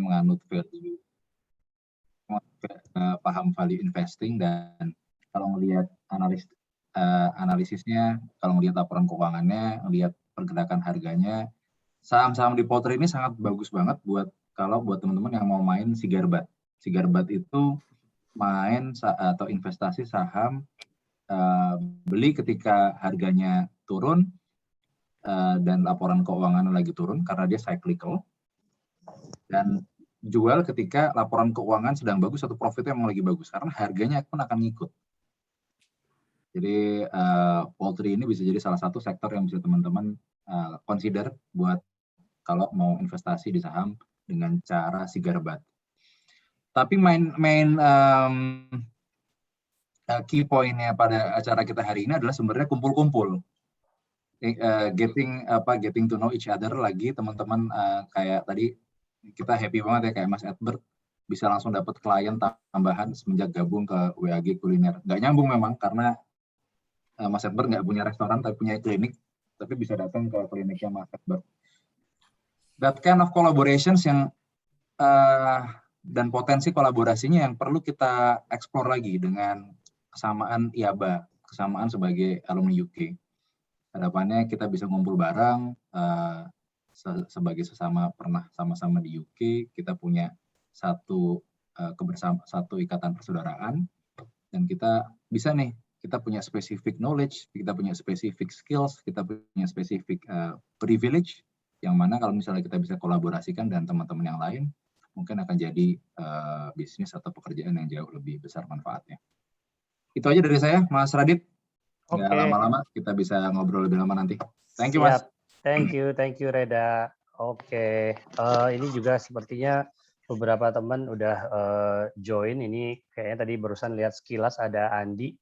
menganut value, paham value investing, dan kalau melihat analisisnya, kalau melihat laporan keuangannya, melihat pergerakan harganya, saham-saham di Poltri ini sangat bagus banget buat teman-teman yang mau main Sigarbat. Sigarbat itu main atau investasi saham beli ketika harganya turun dan laporan keuangan lagi turun karena dia cyclical, dan jual ketika laporan keuangan sedang bagus atau profitnya memang lagi bagus karena harganya pun akan ngikut. Jadi Poltri ini bisa jadi salah satu sektor yang bisa teman-teman consider buat kalau mau investasi di saham dengan cara Sigarbat. Tapi key point-nya pada acara kita hari ini adalah sebenarnya kumpul-kumpul, getting to know each other lagi, teman-teman. Kayak tadi kita happy banget ya, kayak Mas Edward bisa langsung dapat klien tambahan semenjak gabung ke WAG Kuliner. Nggak nyambung memang karena Mas Edward nggak punya restoran tapi punya klinik, tapi bisa datang ke kliniknya Mas Edward. That kind of collaborations yang dan potensi kolaborasinya yang perlu kita explore lagi dengan kesamaan IABA, kesamaan sebagai alumni UK. Harapannya kita bisa ngumpul bareng sebagai sesama pernah sama-sama di UK, kita punya satu ikatan persaudaraan, dan kita bisa nih, kita punya specific knowledge, kita punya specific skills, kita punya specific privilege, yang mana kalau misalnya kita bisa kolaborasikan dengan teman-teman yang lain, mungkin akan jadi bisnis atau pekerjaan yang jauh lebih besar manfaatnya. Itu aja dari saya, Mas Radit. Nggak lama-lama, kita bisa ngobrol lebih lama nanti. Thank you, Mas. Thank you Reda. Oke. Ini juga sepertinya beberapa teman udah join. Ini kayaknya tadi barusan lihat sekilas ada Andi.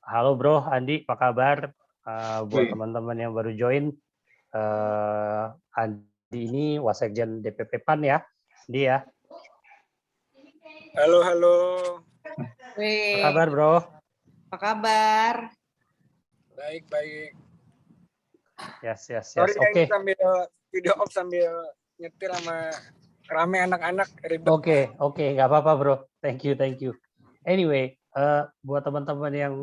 Halo bro, Andi, apa kabar? Buat teman-teman yang baru join, Andi ini Wasekjen DPP PAN ya, Andi ya. Halo. Apa kabar bro? Apa kabar? Baik. Yes. Sorry, Oke. Sambil video off sambil nyetir sama rame anak-anak. Oke, nggak apa-apa bro. Thank you. Anyway, buat teman-teman yang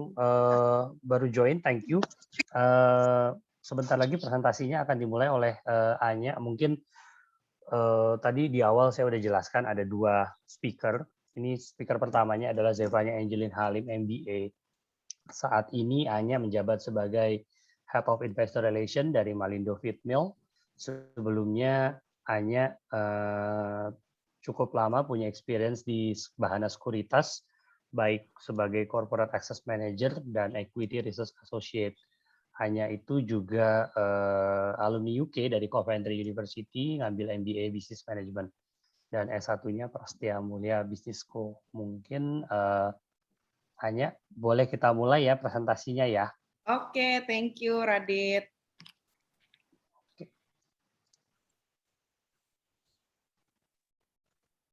baru join, thank you. Sebentar lagi presentasinya akan dimulai oleh Anya. Mungkin tadi di awal saya udah jelaskan ada 2 speaker. Ini speaker pertamanya adalah Zevanya Angelin Halim, MBA. Saat ini Anya menjabat sebagai Head of Investor Relation dari Malindo Feedmill. Sebelumnya Anya cukup lama punya experience di Bahana Sekuritas, baik sebagai Corporate Access Manager dan Equity Research Associate. Anya itu juga alumni UK dari Coventry University, ngambil MBA Business Management. Dan S1-nya Prastia Mulia Business School. Mungkin Anya, boleh kita mulai ya presentasinya ya. Oke, thank you Radit.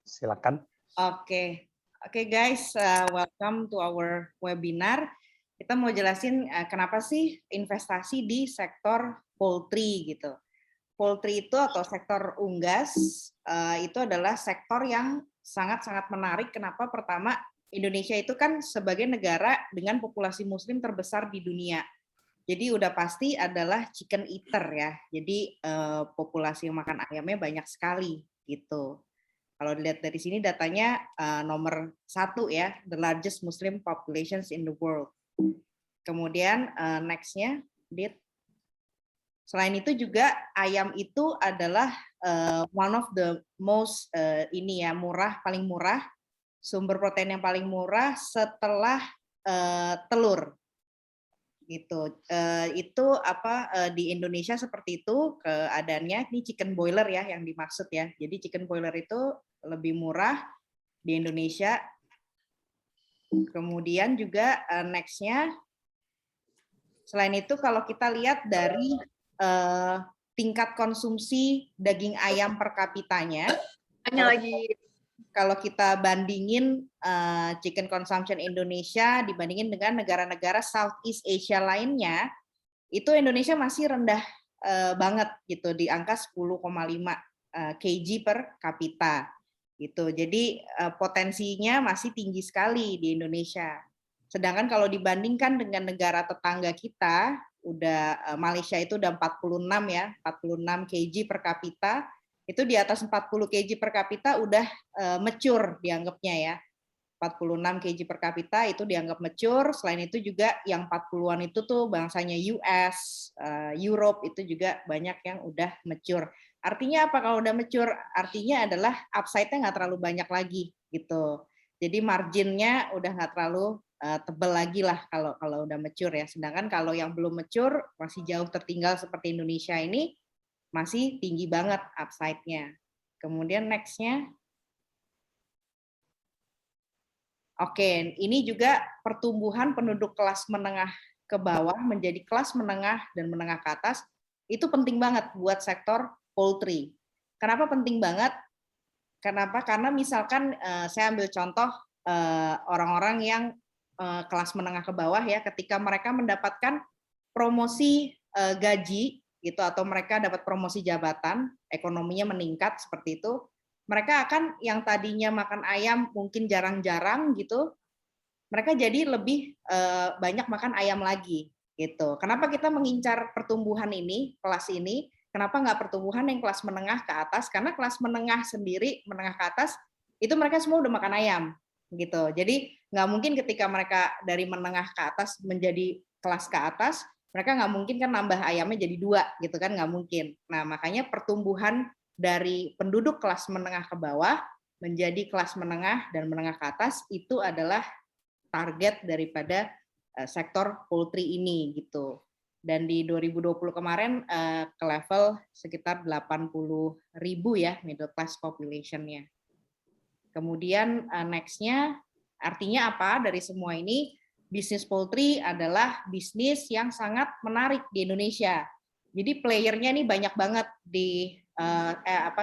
Silakan. Oke guys, welcome to our webinar. Kita mau jelasin kenapa sih investasi di sektor poultry gitu. Poultry itu atau sektor unggas itu adalah sektor yang sangat-sangat menarik. Kenapa? Pertama, Indonesia itu kan sebagai negara dengan populasi muslim terbesar di dunia. Jadi udah pasti adalah chicken eater ya. Jadi populasi yang makan ayamnya banyak sekali gitu. Kalau dilihat dari sini datanya nomor 1 ya, the largest Muslim populations in the world. Kemudian next-nya, Dit. Selain itu juga ayam itu adalah one of the most paling murah, sumber protein yang paling murah setelah telur. Gitu. Itu di Indonesia seperti itu keadaannya. Ini chicken boiler ya yang dimaksud ya. Jadi chicken boiler itu lebih murah di Indonesia. Kemudian juga next-nya, selain itu kalau kita lihat dari tingkat konsumsi daging ayam per kapitanya, kalau kita bandingin chicken consumption Indonesia dibandingin dengan negara-negara Southeast Asia lainnya, itu Indonesia masih rendah banget gitu, di angka 10,5 kg per kapita. Gitu. Jadi potensinya masih tinggi sekali di Indonesia. Sedangkan kalau dibandingkan dengan negara tetangga kita, Malaysia itu udah 46 ya, 46 kg per kapita. Itu di atas 40 kg per kapita udah mature dianggapnya ya. 46 kg per kapita itu dianggap mature. Selain itu juga yang 40-an itu tuh bangsanya US, Europe itu juga banyak yang udah mature. Artinya apa kalau udah mature? Artinya adalah upside-nya nggak terlalu banyak lagi gitu. Jadi marginnya udah nggak terlalu tebal lagi lah kalau udah mature ya. Sedangkan kalau yang belum mature masih jauh tertinggal seperti Indonesia ini masih tinggi banget upside-nya. Kemudian next-nya. Oke, ini juga pertumbuhan penduduk kelas menengah ke bawah menjadi kelas menengah dan menengah ke atas itu penting banget buat sektor poultry. Kenapa penting banget? Kenapa? Karena misalkan saya ambil contoh orang-orang yang kelas menengah ke bawah ya, ketika mereka mendapatkan promosi gaji gitu atau mereka dapat promosi jabatan, ekonominya meningkat seperti itu, mereka akan yang tadinya makan ayam mungkin jarang-jarang gitu, mereka jadi lebih banyak makan ayam lagi gitu. Kenapa kita mengincar pertumbuhan ini, kelas ini? Kenapa nggak pertumbuhan yang kelas menengah ke atas? Karena kelas menengah sendiri, menengah ke atas, itu mereka semua udah makan ayam gitu. Jadi nggak mungkin ketika mereka dari menengah ke atas menjadi kelas ke atas, mereka nggak mungkin kan nambah ayamnya jadi 2 gitu kan, nggak mungkin. Nah makanya pertumbuhan dari penduduk kelas menengah ke bawah menjadi kelas menengah dan menengah ke atas itu adalah target daripada sektor poultry ini gitu. Dan di 2020 kemarin ke level sekitar 80.000 ya middle class population-nya. Kemudian next-nya artinya apa dari semua ini? Bisnis poultry adalah bisnis yang sangat menarik di Indonesia. Jadi playernya ini banyak banget di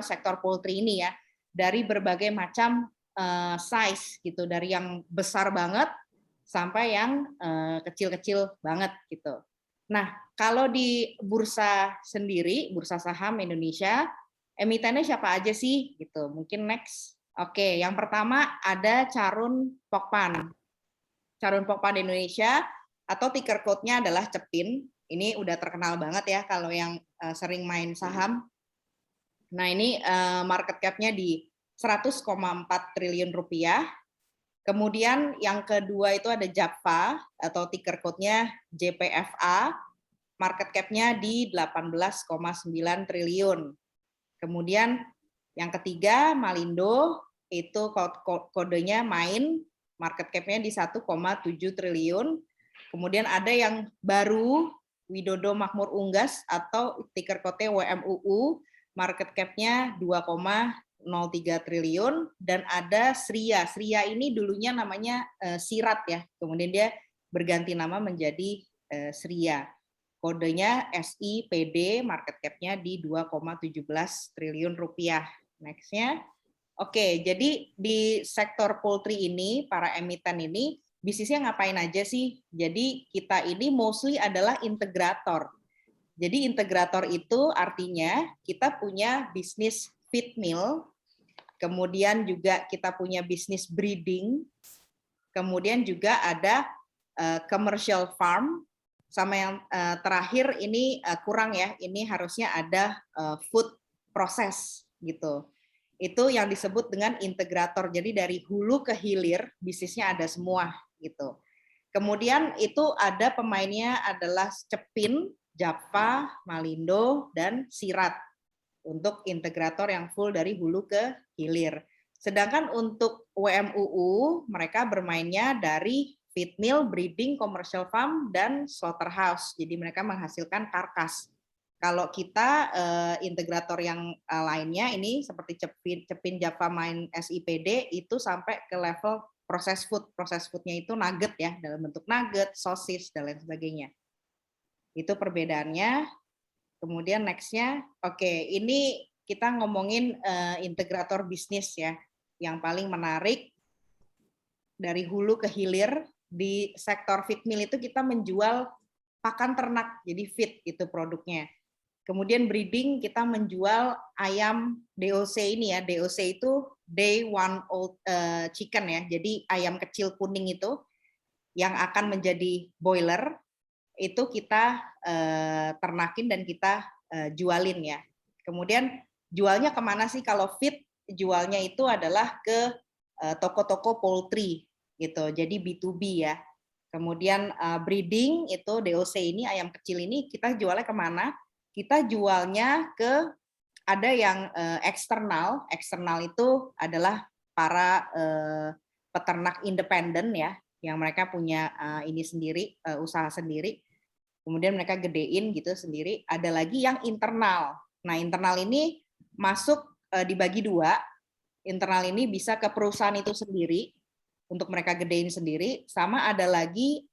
sektor poultry ini ya, dari berbagai macam size gitu, dari yang besar banget sampai yang kecil-kecil banget gitu. Nah, kalau di bursa sendiri, bursa saham Indonesia, emitennya siapa aja sih gitu? Mungkin next. Oke, yang pertama ada Carun Pokpan. Carun Pokpan Indonesia atau ticker code-nya adalah CEPIN. Ini udah terkenal banget ya kalau yang sering main saham. Nah, ini market cap-nya di 100,4 triliun rupiah. Kemudian yang kedua itu ada JAPFA atau ticker code-nya JPFA. Market cap-nya di 18,9 triliun. Kemudian yang ketiga Malindo itu kodenya MAIN, market cap-nya di 1,7 triliun. Kemudian ada yang baru Widodo Makmur Unggas atau ticker code WMUU, market cap-nya 2,03 triliun, dan ada Sria. Sria ini dulunya namanya Sirat ya, kemudian dia berganti nama menjadi Sria. Kodenya SIPD, market cap-nya di 2,17 triliun rupiah. Next-nya. Oke, jadi di sektor poultry ini, para emiten ini, bisnisnya ngapain aja sih? Jadi kita ini mostly adalah integrator. Jadi integrator itu artinya kita punya bisnis feed mill, kemudian juga kita punya bisnis breeding, kemudian juga ada commercial farm, sama yang terakhir ini kurang ya, ini harusnya ada food process gitu. Itu yang disebut dengan integrator. Jadi dari hulu ke hilir bisnisnya ada semua gitu. Kemudian itu ada pemainnya adalah CEPIN, JAPFA, Malindo, dan Sirat untuk integrator yang full dari hulu ke hilir. Sedangkan untuk WMUU mereka bermainnya dari feed mill, breeding, commercial farm, dan slaughterhouse. Jadi mereka menghasilkan karkas. Kalau kita integrator yang lainnya ini seperti CEPIN, JAPFA, MAIN, SIPD itu sampai ke level proses food. Proses foodnya itu nugget ya, dalam bentuk nugget, sosis, dan lain sebagainya. Itu perbedaannya. Kemudian next-nya, oke, ini kita ngomongin integrator bisnis ya, yang paling menarik dari hulu ke hilir. Di sektor feed mill itu kita menjual pakan ternak, jadi feed itu produknya. Kemudian breeding kita menjual ayam DOC ini ya. DOC itu day one old chicken ya. Jadi ayam kecil kuning itu yang akan menjadi boiler itu kita ternakin dan kita jualin ya. Kemudian jualnya kemana sih? Kalau feed jualnya itu adalah ke toko-toko poultry gitu. Jadi B2B ya. Kemudian breeding itu DOC ini ayam kecil ini kita jualnya kemana? Kita jualnya ke ada yang eksternal. Eksternal itu adalah para peternak independen ya, yang mereka punya ini sendiri, usaha sendiri. Kemudian mereka gedein gitu sendiri. Ada lagi yang internal. Nah, internal ini masuk dibagi dua. Internal ini bisa ke perusahaan itu sendiri untuk mereka gedein sendiri, sama ada lagi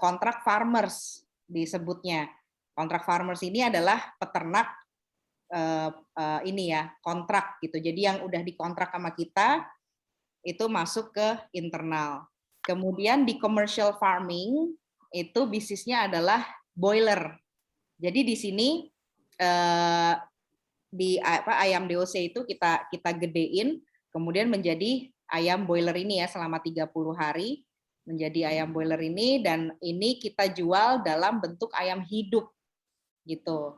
kontrak farmers disebutnya. Kontrak farmers ini adalah peternak ini ya, kontrak gitu. Jadi yang udah dikontrak sama kita itu masuk ke internal. Kemudian di commercial farming itu bisnisnya adalah boiler. Jadi di sini di ayam DOC itu kita gedein, kemudian menjadi ayam boiler ini ya selama 30 hari menjadi ayam boiler ini, dan ini kita jual dalam bentuk ayam hidup gitu.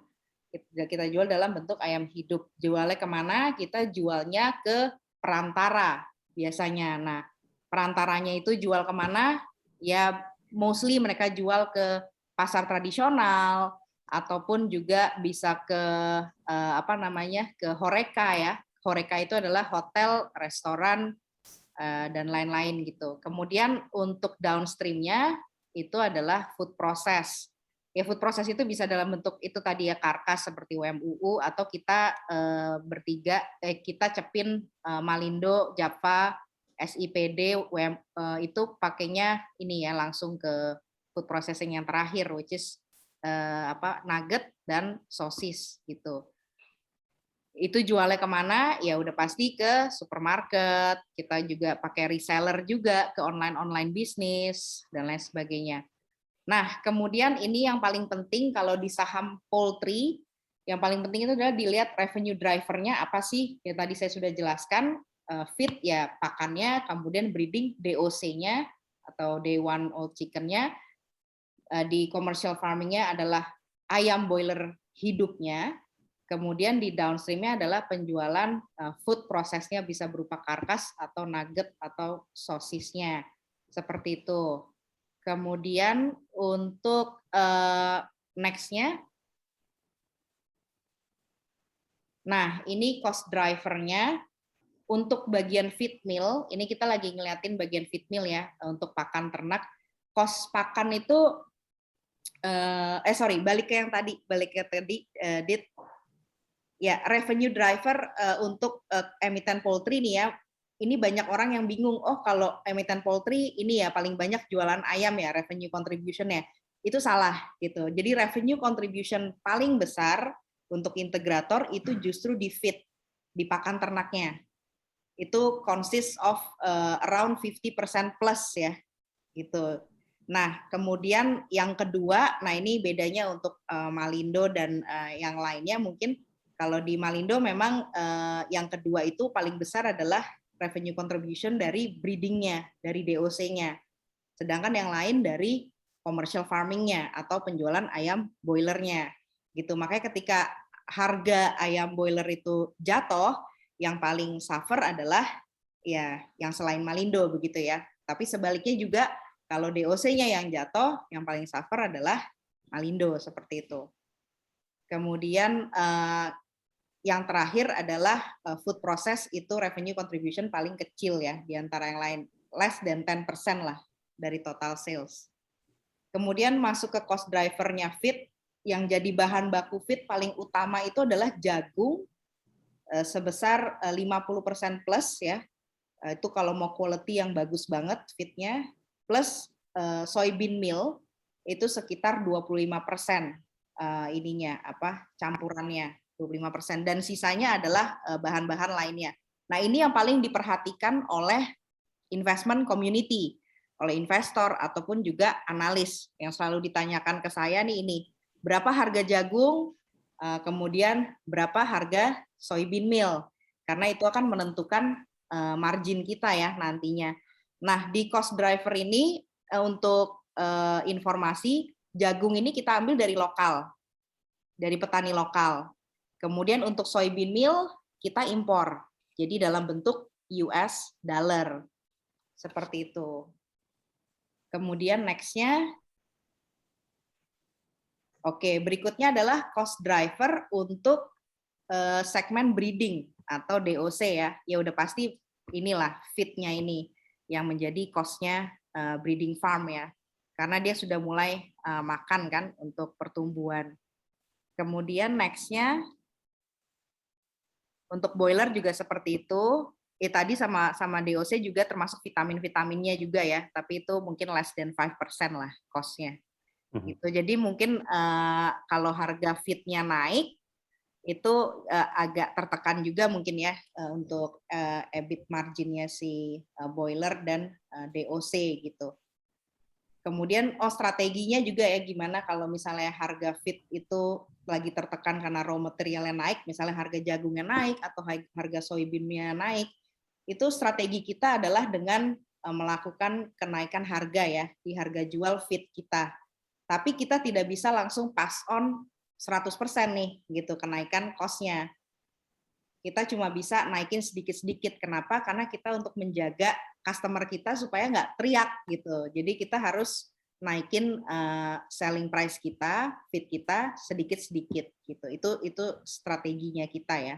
Kita jual dalam bentuk ayam hidup. Jualnya kemana? Kita jualnya ke perantara biasanya. Nah, perantaranya itu jual kemana? Ya mostly mereka jual ke pasar tradisional ataupun juga bisa ke ke Horeca ya. Horeca itu adalah hotel, restoran dan lain-lain gitu. Kemudian untuk downstreamnya itu adalah food process. Ya food process itu bisa dalam bentuk itu tadi ya karkas seperti WMUU atau kita bertiga kita cepin Malindo, Java, SIPD, itu pakainya ini ya langsung ke food processing yang terakhir, which is nugget dan sosis gitu. Itu jualnya kemana? Ya udah pasti ke supermarket. Kita juga pakai reseller juga ke online bisnis dan lain sebagainya. Nah, kemudian ini yang paling penting kalau di saham poultry, yang paling penting itu adalah dilihat revenue driver-nya apa sih? Ya tadi saya sudah jelaskan, feed ya pakannya, kemudian breeding DOC-nya atau day one old chicken-nya, di commercial farming-nya adalah ayam boiler hidupnya, kemudian di downstream-nya adalah penjualan food prosesnya bisa berupa karkas atau nugget atau sosisnya, seperti itu. Kemudian untuk next-nya, nah ini cost driver-nya untuk bagian feed mill, ini kita lagi ngeliatin bagian feed mill ya, untuk pakan ternak, cost pakan itu, balik ke tadi, Dit, ya revenue driver untuk emiten poultry nih ya. Ini banyak orang yang bingung, oh kalau emiten poultry ini ya paling banyak jualan ayam ya, revenue contribution-nya. Itu salah gitu. Jadi revenue contribution paling besar untuk integrator itu justru di feed, di pakan ternaknya. Itu consist of around 50% plus ya. Gitu. Nah, kemudian yang kedua, nah ini bedanya untuk Malindo dan yang lainnya mungkin kalau di Malindo memang yang kedua itu paling besar adalah revenue contribution dari breeding-nya, dari DOC-nya. Sedangkan yang lain dari commercial farming-nya atau penjualan ayam boiler-nya. Gitu. Makanya ketika harga ayam boiler itu jatuh, yang paling suffer adalah ya yang selain Malindo begitu ya. Tapi sebaliknya juga kalau DOC-nya yang jatuh, yang paling suffer adalah Malindo seperti itu. Kemudian yang terakhir adalah food process, itu revenue contribution paling kecil ya di antara yang lain, less than 10% lah dari total sales. Kemudian masuk ke cost driver-nya feed, yang jadi bahan baku feed paling utama itu adalah jagung sebesar 50% plus ya. Itu kalau mau quality yang bagus banget feed-nya, plus soybean meal itu sekitar 25% ininya campurannya. 25%, dan sisanya adalah bahan-bahan lainnya. Nah, ini yang paling diperhatikan oleh investment community, oleh investor ataupun juga analis yang selalu ditanyakan ke saya nih ini, berapa harga jagung kemudian berapa harga soybean meal, karena itu akan menentukan margin kita ya nantinya. Nah, di cost driver ini untuk informasi, jagung ini kita ambil dari lokal, dari petani lokal. Kemudian untuk soybean meal kita impor, jadi dalam bentuk US dollar, seperti itu. Kemudian next-nya, oke, berikutnya adalah cost driver untuk segmen breeding atau DOC ya. Ya udah pasti inilah feed-nya ini yang menjadi cost-nya breeding farm ya. Karena dia sudah mulai makan kan untuk pertumbuhan. Kemudian next-nya untuk boiler juga seperti itu. Tadi sama DOC juga termasuk vitamin-vitaminnya juga ya, tapi itu mungkin less than 5% lah cost-nya. Gitu. Jadi mungkin kalau harga feed-nya naik, itu agak tertekan juga mungkin ya untuk EBIT marginnya si boiler dan DOC gitu. Kemudian strateginya juga ya gimana kalau misalnya harga feed itu lagi tertekan karena raw materialnya naik, misalnya harga jagungnya naik atau harga soybean-nya naik, itu strategi kita adalah dengan melakukan kenaikan harga ya di harga jual feed kita. Tapi kita tidak bisa langsung pass on 100% nih gitu kenaikan cost-nya. Kita cuma bisa naikin sedikit-sedikit. Kenapa? Karena kita untuk menjaga customer kita supaya nggak teriak gitu. Jadi kita harus naikin selling price kita, feed kita sedikit-sedikit gitu. Itu strateginya kita ya.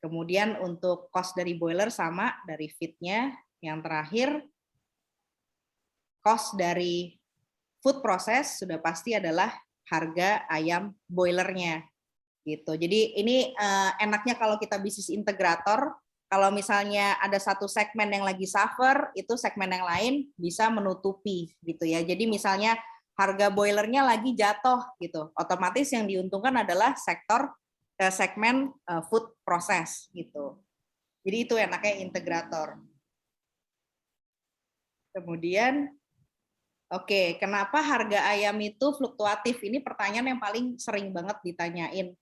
Kemudian untuk cost dari boiler sama dari feed-nya. Yang terakhir cost dari food process sudah pasti adalah harga ayam boilernya gitu. Jadi ini enaknya kalau kita bisnis integrator, kalau misalnya ada satu segmen yang lagi suffer, itu segmen yang lain bisa menutupi gitu ya. Jadi misalnya harga boilernya lagi jatuh gitu, otomatis yang diuntungkan adalah segmen food process gitu. Jadi itu enaknya integrator. Kemudian oke, kenapa harga ayam itu fluktuatif? Ini pertanyaan yang paling sering banget ditanyain.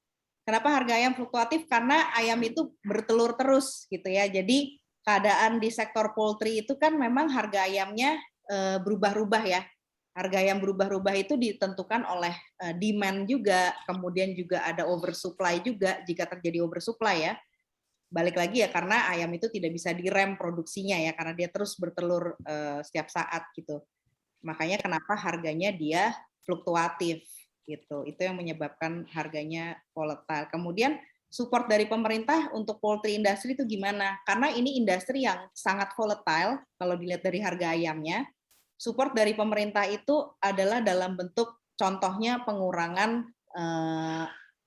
Kenapa harga ayam fluktuatif? Karena ayam itu bertelur terus gitu ya. Jadi keadaan di sektor poultry itu kan memang harga ayamnya berubah-ubah ya. Harga ayam berubah-ubah itu ditentukan oleh demand juga, kemudian juga ada oversupply juga jika terjadi oversupply ya. Balik lagi ya karena ayam itu tidak bisa direm produksinya ya karena dia terus bertelur setiap saat gitu. Makanya kenapa harganya dia fluktuatif gitu. Itu yang menyebabkan harganya volatile. Kemudian support dari pemerintah untuk poultry industry itu gimana? Karena ini industri yang sangat volatile kalau dilihat dari harga ayamnya. Support dari pemerintah itu adalah dalam bentuk contohnya pengurangan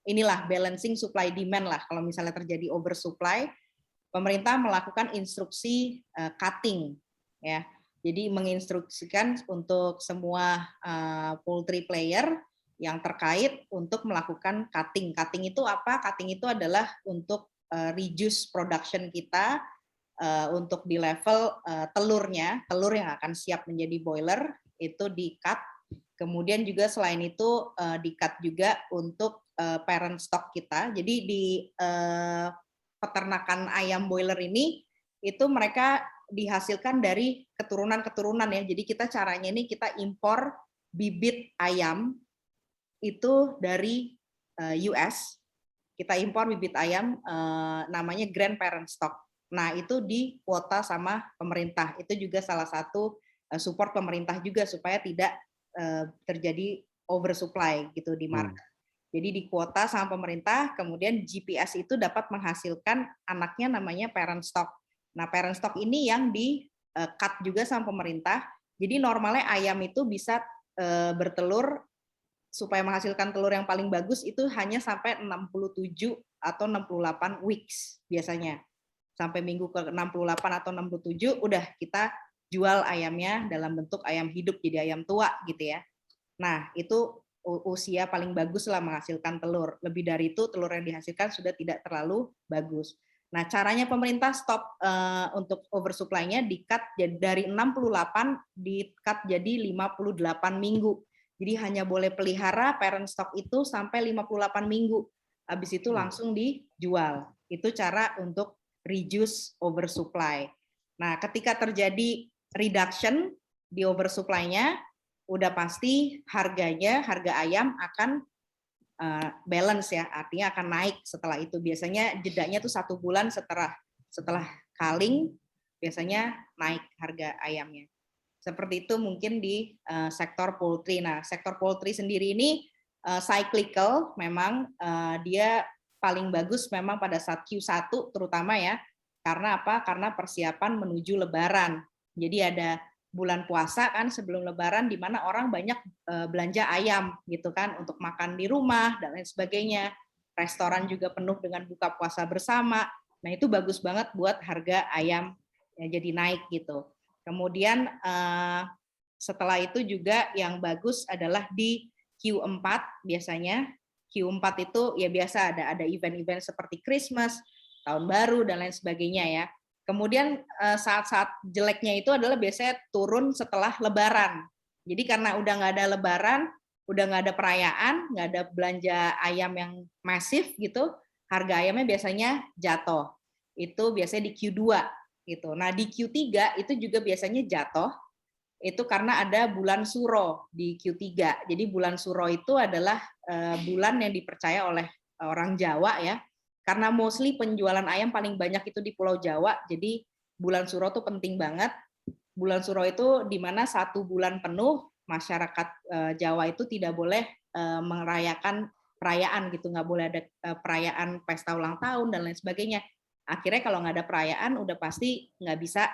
inilah balancing supply demand lah. Kalau misalnya terjadi oversupply, pemerintah melakukan instruksi cutting ya. Jadi menginstruksikan untuk semua poultry player yang terkait untuk melakukan cutting. Cutting itu apa? Cutting itu adalah untuk reduce production kita untuk di level telurnya, telur yang akan siap menjadi boiler itu di-cut. Kemudian juga selain itu di-cut juga untuk parent stock kita. Jadi di peternakan ayam boiler ini itu mereka dihasilkan dari keturunan-keturunan ya. Jadi kita caranya ini kita impor bibit ayam itu dari US. Kita impor bibit ayam namanya grandparent stock. Nah, itu di kuota sama pemerintah. Itu juga salah satu support pemerintah juga supaya tidak terjadi oversupply gitu di market. Jadi di kuota sama pemerintah, kemudian GPS itu dapat menghasilkan anaknya namanya parent stock. Nah, parent stock ini yang di-cut juga sama pemerintah. Jadi normalnya ayam itu bisa bertelur supaya menghasilkan telur yang paling bagus itu hanya sampai 67 atau 68 weeks biasanya. Sampai minggu ke 68 atau 67 udah kita jual ayamnya dalam bentuk ayam hidup jadi ayam tua gitu ya. Nah, itu usia paling bagus lah menghasilkan telur. Lebih dari itu telur yang dihasilkan sudah tidak terlalu bagus. Nah, caranya pemerintah stop untuk oversupply-nya di-cut dari 68 di-cut jadi 58 minggu. Jadi hanya boleh pelihara parent stock itu sampai 58 minggu. habis itu langsung dijual. Itu cara untuk reduce oversupply. Nah, ketika terjadi reduction di oversupply-nya, udah pasti harga ayam akan balance ya, artinya akan naik setelah itu. Biasanya jedanya tuh 1 bulan setelah culling, biasanya naik harga ayamnya. Seperti itu mungkin di sektor poultry. Nah, sektor poultry sendiri ini cyclical, memang dia paling bagus memang pada saat Q1 terutama ya. Karena apa? Karena persiapan menuju Lebaran. Jadi ada bulan puasa kan sebelum Lebaran di mana orang banyak belanja ayam gitu kan untuk makan di rumah dan lain sebagainya. Restoran juga penuh dengan buka puasa bersama. Nah, itu bagus banget buat harga ayam ya, jadi naik gitu. Kemudian setelah itu juga yang bagus adalah di Q4 biasanya. Q4 itu ya biasa ada event-event seperti Christmas, tahun baru dan lain sebagainya ya. Kemudian saat-saat jeleknya itu adalah biasanya turun setelah Lebaran. Jadi karena udah nggak ada Lebaran, udah nggak ada perayaan, nggak ada belanja ayam yang masif gitu, harga ayamnya biasanya jatuh. Itu biasanya di Q2 gitu. Nah, di Q3 itu juga biasanya jatuh. Itu karena ada bulan Suro di Q3. Jadi bulan Suro itu adalah bulan yang dipercaya oleh orang Jawa ya. Karena mostly penjualan ayam paling banyak itu di Pulau Jawa. Jadi bulan Suro itu penting banget. Bulan Suro itu di mana 1 bulan penuh masyarakat Jawa itu tidak boleh merayakan perayaan gitu, nggak boleh ada perayaan pesta ulang tahun dan lain sebagainya. Akhirnya kalau nggak ada perayaan udah pasti nggak bisa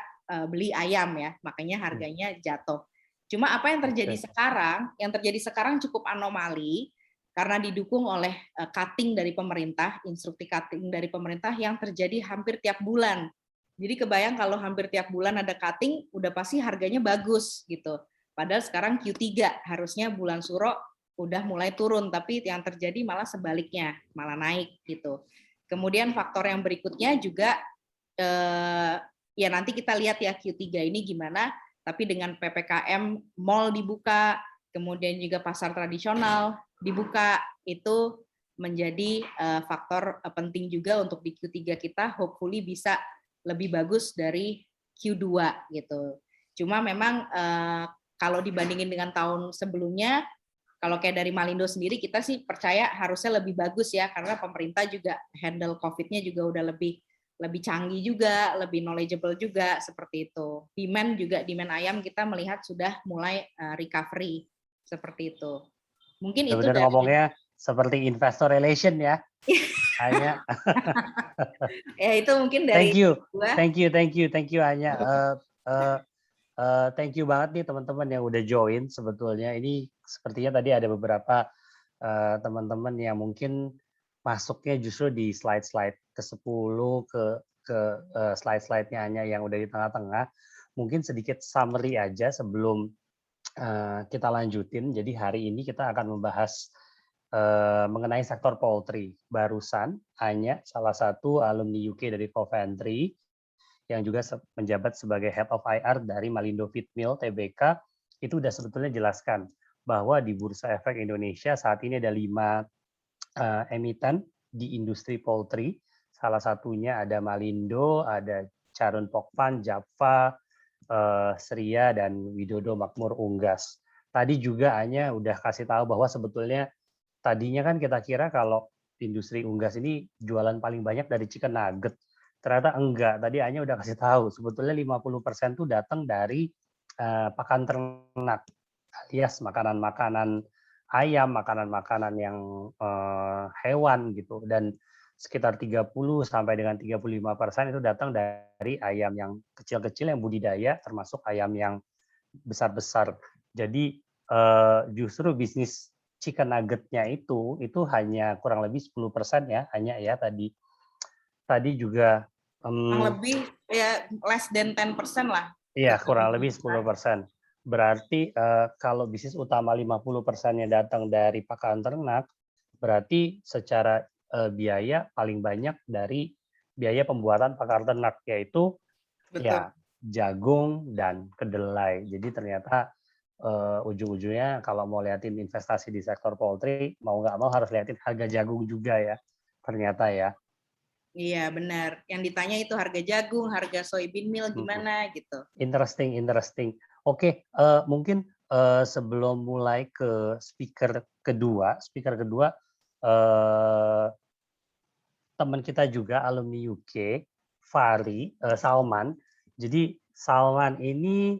beli ayam ya, makanya harganya jatuh. Cuma apa yang terjadi sekarang? Yang terjadi sekarang cukup anomali karena didukung oleh cutting dari pemerintah, instruksi cutting dari pemerintah yang terjadi hampir tiap bulan. Jadi kebayang kalau hampir tiap bulan ada cutting, udah pasti harganya bagus gitu. Padahal sekarang Q3 harusnya bulan Suro udah mulai turun, tapi yang terjadi malah sebaliknya, malah naik gitu. Kemudian faktor yang berikutnya juga ya nanti kita lihat ya Q3 ini gimana, tapi dengan PPKM mall dibuka, kemudian juga pasar tradisional dibuka, itu menjadi faktor penting juga untuk di Q3 kita hopefully bisa lebih bagus dari Q2 gitu. Cuma memang kalau dibandingin dengan tahun sebelumnya, kalau kayak dari Malindo sendiri kita sih percaya harusnya lebih bagus ya, karena pemerintah juga handle COVID-nya juga udah lebih canggih juga, lebih knowledgeable juga seperti itu. Demand ayam kita melihat sudah mulai recovery seperti itu. Mungkin itu dari ngomongnya seperti investor relation ya. Hanya ya itu mungkin dari thank you Anya. Thank you banget nih teman-teman yang udah join. Sebetulnya ini sepertinya tadi ada beberapa teman-teman yang mungkin masuknya justru di slide-slide ke-10 ke slide-slide-nya Anya yang udah di tengah-tengah. Mungkin sedikit summary aja sebelum kita lanjutin. Jadi hari ini kita akan membahas mengenai sektor poultry. Barusan Anya, salah satu alumni UK dari Coventry, yang juga menjabat sebagai Head of IR dari Malindo Feedmill Tbk, itu udah sebetulnya jelaskan bahwa di Bursa Efek Indonesia saat ini ada 5 emiten di industri poultry. Salah satunya ada Malindo, ada Carun Pokpan, Java, Sria, dan Widodo Makmur Unggas. Tadi juga Anya udah kasih tahu bahwa sebetulnya tadinya kan kita kira kalau industri unggas ini jualan paling banyak dari chicken nugget. Ternyata enggak. Tadi Anya udah kasih tahu, sebetulnya 50% tuh datang dari pakan ternak, alias makanan-makanan ayam, makanan-makanan yang hewan gitu. Dan sekitar 30 sampai dengan 35% itu datang dari ayam yang kecil-kecil yang budidaya, termasuk ayam yang besar-besar. Jadi justru bisnis chicken nugget-nya itu hanya kurang lebih 10% ya, hanya ya tadi juga kurang lebih ya less than 10% lah. Iya, kurang lebih 10%. Berarti kalau bisnis utama 50%-nya datang dari pakan ternak, berarti secara biaya paling banyak dari biaya pembuatan pakan ternak, yaitu ya jagung dan kedelai. Jadi ternyata ujung-ujungnya kalau mau liatin investasi di sektor poultry, mau nggak mau harus liatin harga jagung juga ya. ternyata ya. Iya benar. Yang ditanya itu harga jagung, harga soybean meal gimana gitu. Interesting. Oke, mungkin sebelum mulai ke speaker kedua, teman kita juga alumni UK, Salman. Jadi Salman ini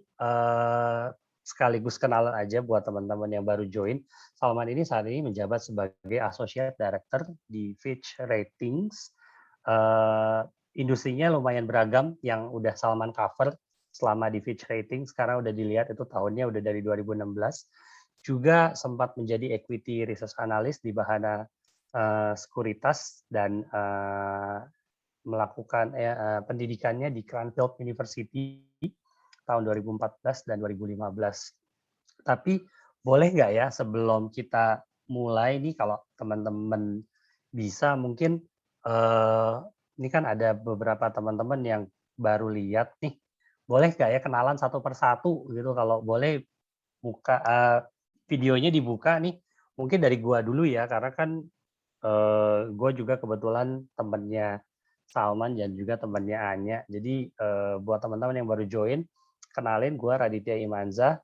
sekaligus kenalan aja buat teman-teman yang baru join. Salman ini saat ini menjabat sebagai Associate Director di Fitch Ratings. Industrinya lumayan beragam yang udah Salman cover selama di Fitch Ratings. Sekarang udah dilihat itu tahunnya udah dari 2016. Juga sempat menjadi equity research analyst di Bahana Sekuritas dan melakukan pendidikannya di Cranfield University tahun 2014 dan 2015. Tapi boleh nggak ya sebelum kita mulai nih kalau teman-teman bisa mungkin ini kan ada beberapa teman-teman yang baru lihat nih, boleh nggak ya kenalan satu persatu gitu, kalau boleh buka videonya dibuka nih, mungkin dari gua dulu ya karena kan gue juga kebetulan temennya Salman dan juga temennya Anya. Jadi buat teman-teman yang baru join, kenalin gue Raditya Imanza,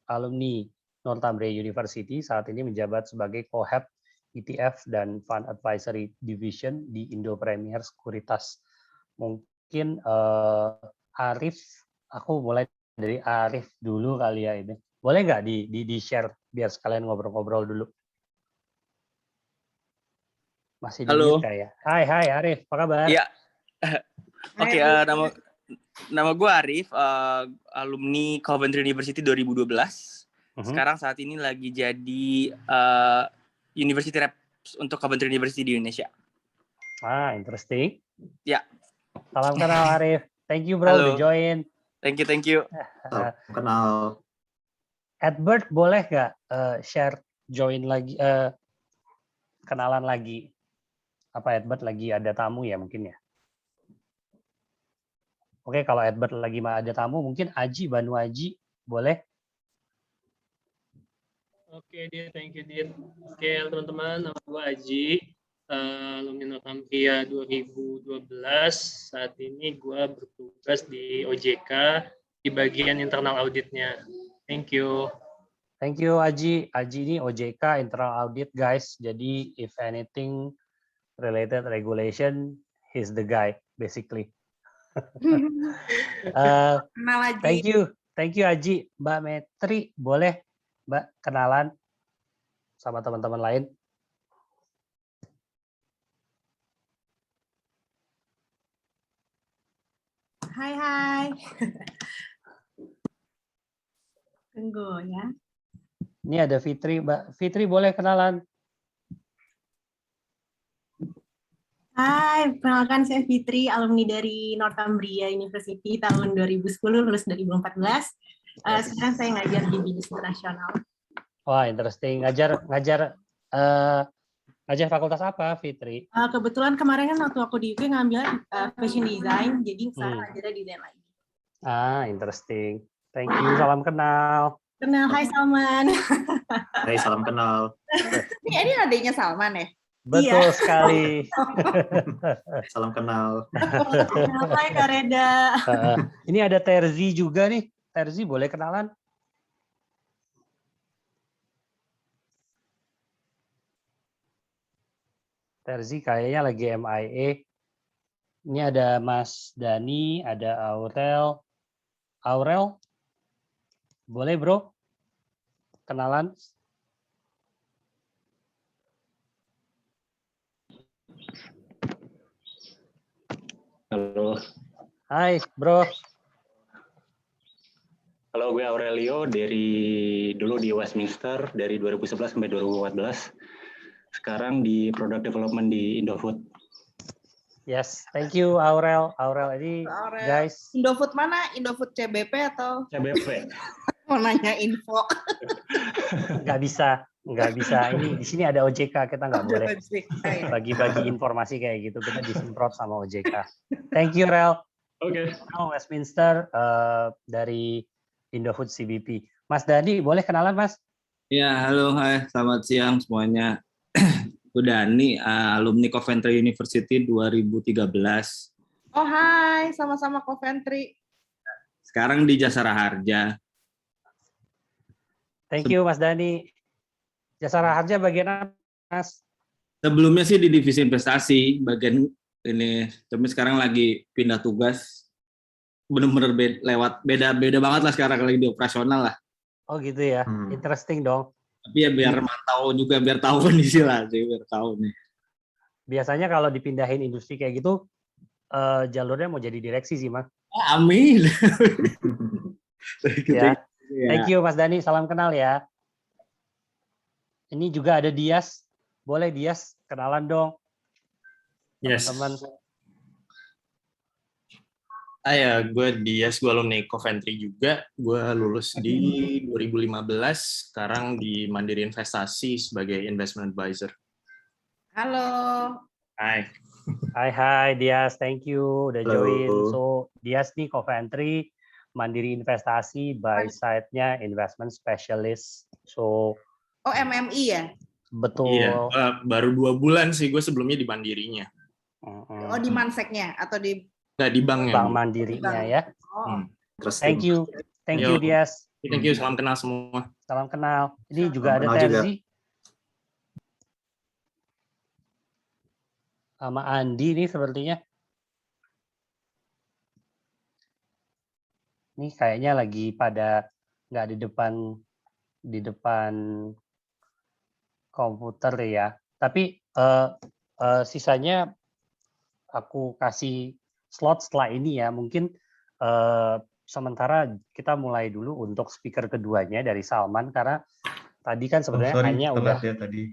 alumni Northumbria University, saat ini menjabat sebagai Co-Head ETF dan Fund Advisory Division di Indo Premier Sekuritas. Mungkin Arif, aku mulai dari Arif dulu kali ya ini. Boleh nggak di-share biar sekalian ngobrol-ngobrol dulu? Masih di mute kayak. Hai Arif, apa kabar? Iya. Oke, nama gue Arif, alumni Coventry University 2012. Sekarang saat ini lagi jadi University Rep untuk Coventry University di Indonesia. Interesting. Ya. Salam kenal Arif. Thank you bro udah join. Thank you. Salam kenal. Edward boleh nggak share join lagi, kenalan lagi? Apa Edward lagi ada tamu ya mungkin ya? Oke, kalau Edward lagi ada tamu, mungkin Aji, Banu Aji, boleh? Oke, thank you, Dit. Oke, teman-teman, nama gue Aji, alumni Northumbria 2012. Saat ini gue bertugas di OJK di bagian internal auditnya. Thank you. Thank you, Aji. Aji ini OJK internal audit, guys. Jadi, if anything related regulation, he's the guy, basically. Thank you Aji. Mbak Metri, boleh Mbak kenalan sama teman-teman lain? Hai. Tunggu ya. Ini ada Fitri, Mbak Fitri boleh kenalan? Hai, perkenalkan saya Fitri, alumni dari Northumbria University tahun 2010, lulus 2014. Sekarang saya ngajar di bisnis internasional. Wah, interesting. Ngajar fakultas apa, Fitri? Kebetulan kemarin kan waktu aku di UK ngambil fashion design, jadi sekarang ngajarnya desain lagi. Interesting. Thank you. Salam kenal. Hai Salman. Hai, salam kenal. Ini adiknya Salman ya? Betul sekali. Salam kenal. Hai Kak Reda. Ini ada Terzi juga nih. Terzi boleh kenalan? Terzi kayaknya lagi MIA. Ini ada Mas Dani, ada Aurel. Aurel, boleh bro? Kenalan? Halo. Hai, bro. Halo, gue Aurelio dulu di Westminster dari 2011 sampai 2014. Sekarang di Product Development di Indofood. Yes, thank you Aurel. Aurel ini guys. Indofood mana? Indofood CBP atau? CBP. Mau nanya info. Nggak bisa. Ini di sini ada OJK, kita nggak boleh bagi-bagi informasi kayak gitu, kita disemprot sama OJK. Thank you Rel. Oke. Now Westminster dari Indofood CBP. Mas Dani boleh kenalan Mas? Ya, halo, hai, selamat siang semuanya. Udah, nih alumni Coventry University 2013. Oh hai, sama-sama Coventry. Sekarang di Jasara Harja. Thank you Mas Dani. Jasara Harja bagian apa, Mas? Sebelumnya sih di divisi investasi bagian ini, tapi sekarang lagi pindah tugas. Bener-bener beda banget lah sekarang, lagi di operasional lah. Oh gitu ya, interesting dong. Tapi ya biar mantau juga, biar tahu kondisi lah sih, biar tahu nih. Biasanya kalau dipindahin industri kayak gitu, jalurnya mau jadi direksi sih, Mas. Amin. Ya. Thank you Mas Dani, salam kenal ya. Ini juga ada Dias. Boleh Dias, kenalan dong. Yes. Teman-teman. Gue Dias, gue alumni Coventry juga. Gue lulus di 2015, sekarang di Mandiri Investasi sebagai investment advisor. Halo. Hai Dias, thank you udah Halo. join. So Dias nih Coventry Mandiri Investasi, by side-nya investment specialist. So Oh MMI ya? betul. Iya, baru 2 bulan sih gue sebelumnya di Mandirinya. Oh di Manseknya atau di? Nggak, di banknya. Bank Mandirinya ya. Oh. Thank you Dias. Thank you, salam kenal semua. Salam kenal. Ini juga ada kenal juga. Terzi. Sama Andi nih sepertinya. Ini kayaknya lagi pada nggak di depan komputer ya. Tapi sisanya aku kasih slot setelah ini ya. Mungkin sementara kita mulai dulu untuk speaker keduanya dari Salman, karena tadi kan sebenarnya hanya udah. Ya, tadi.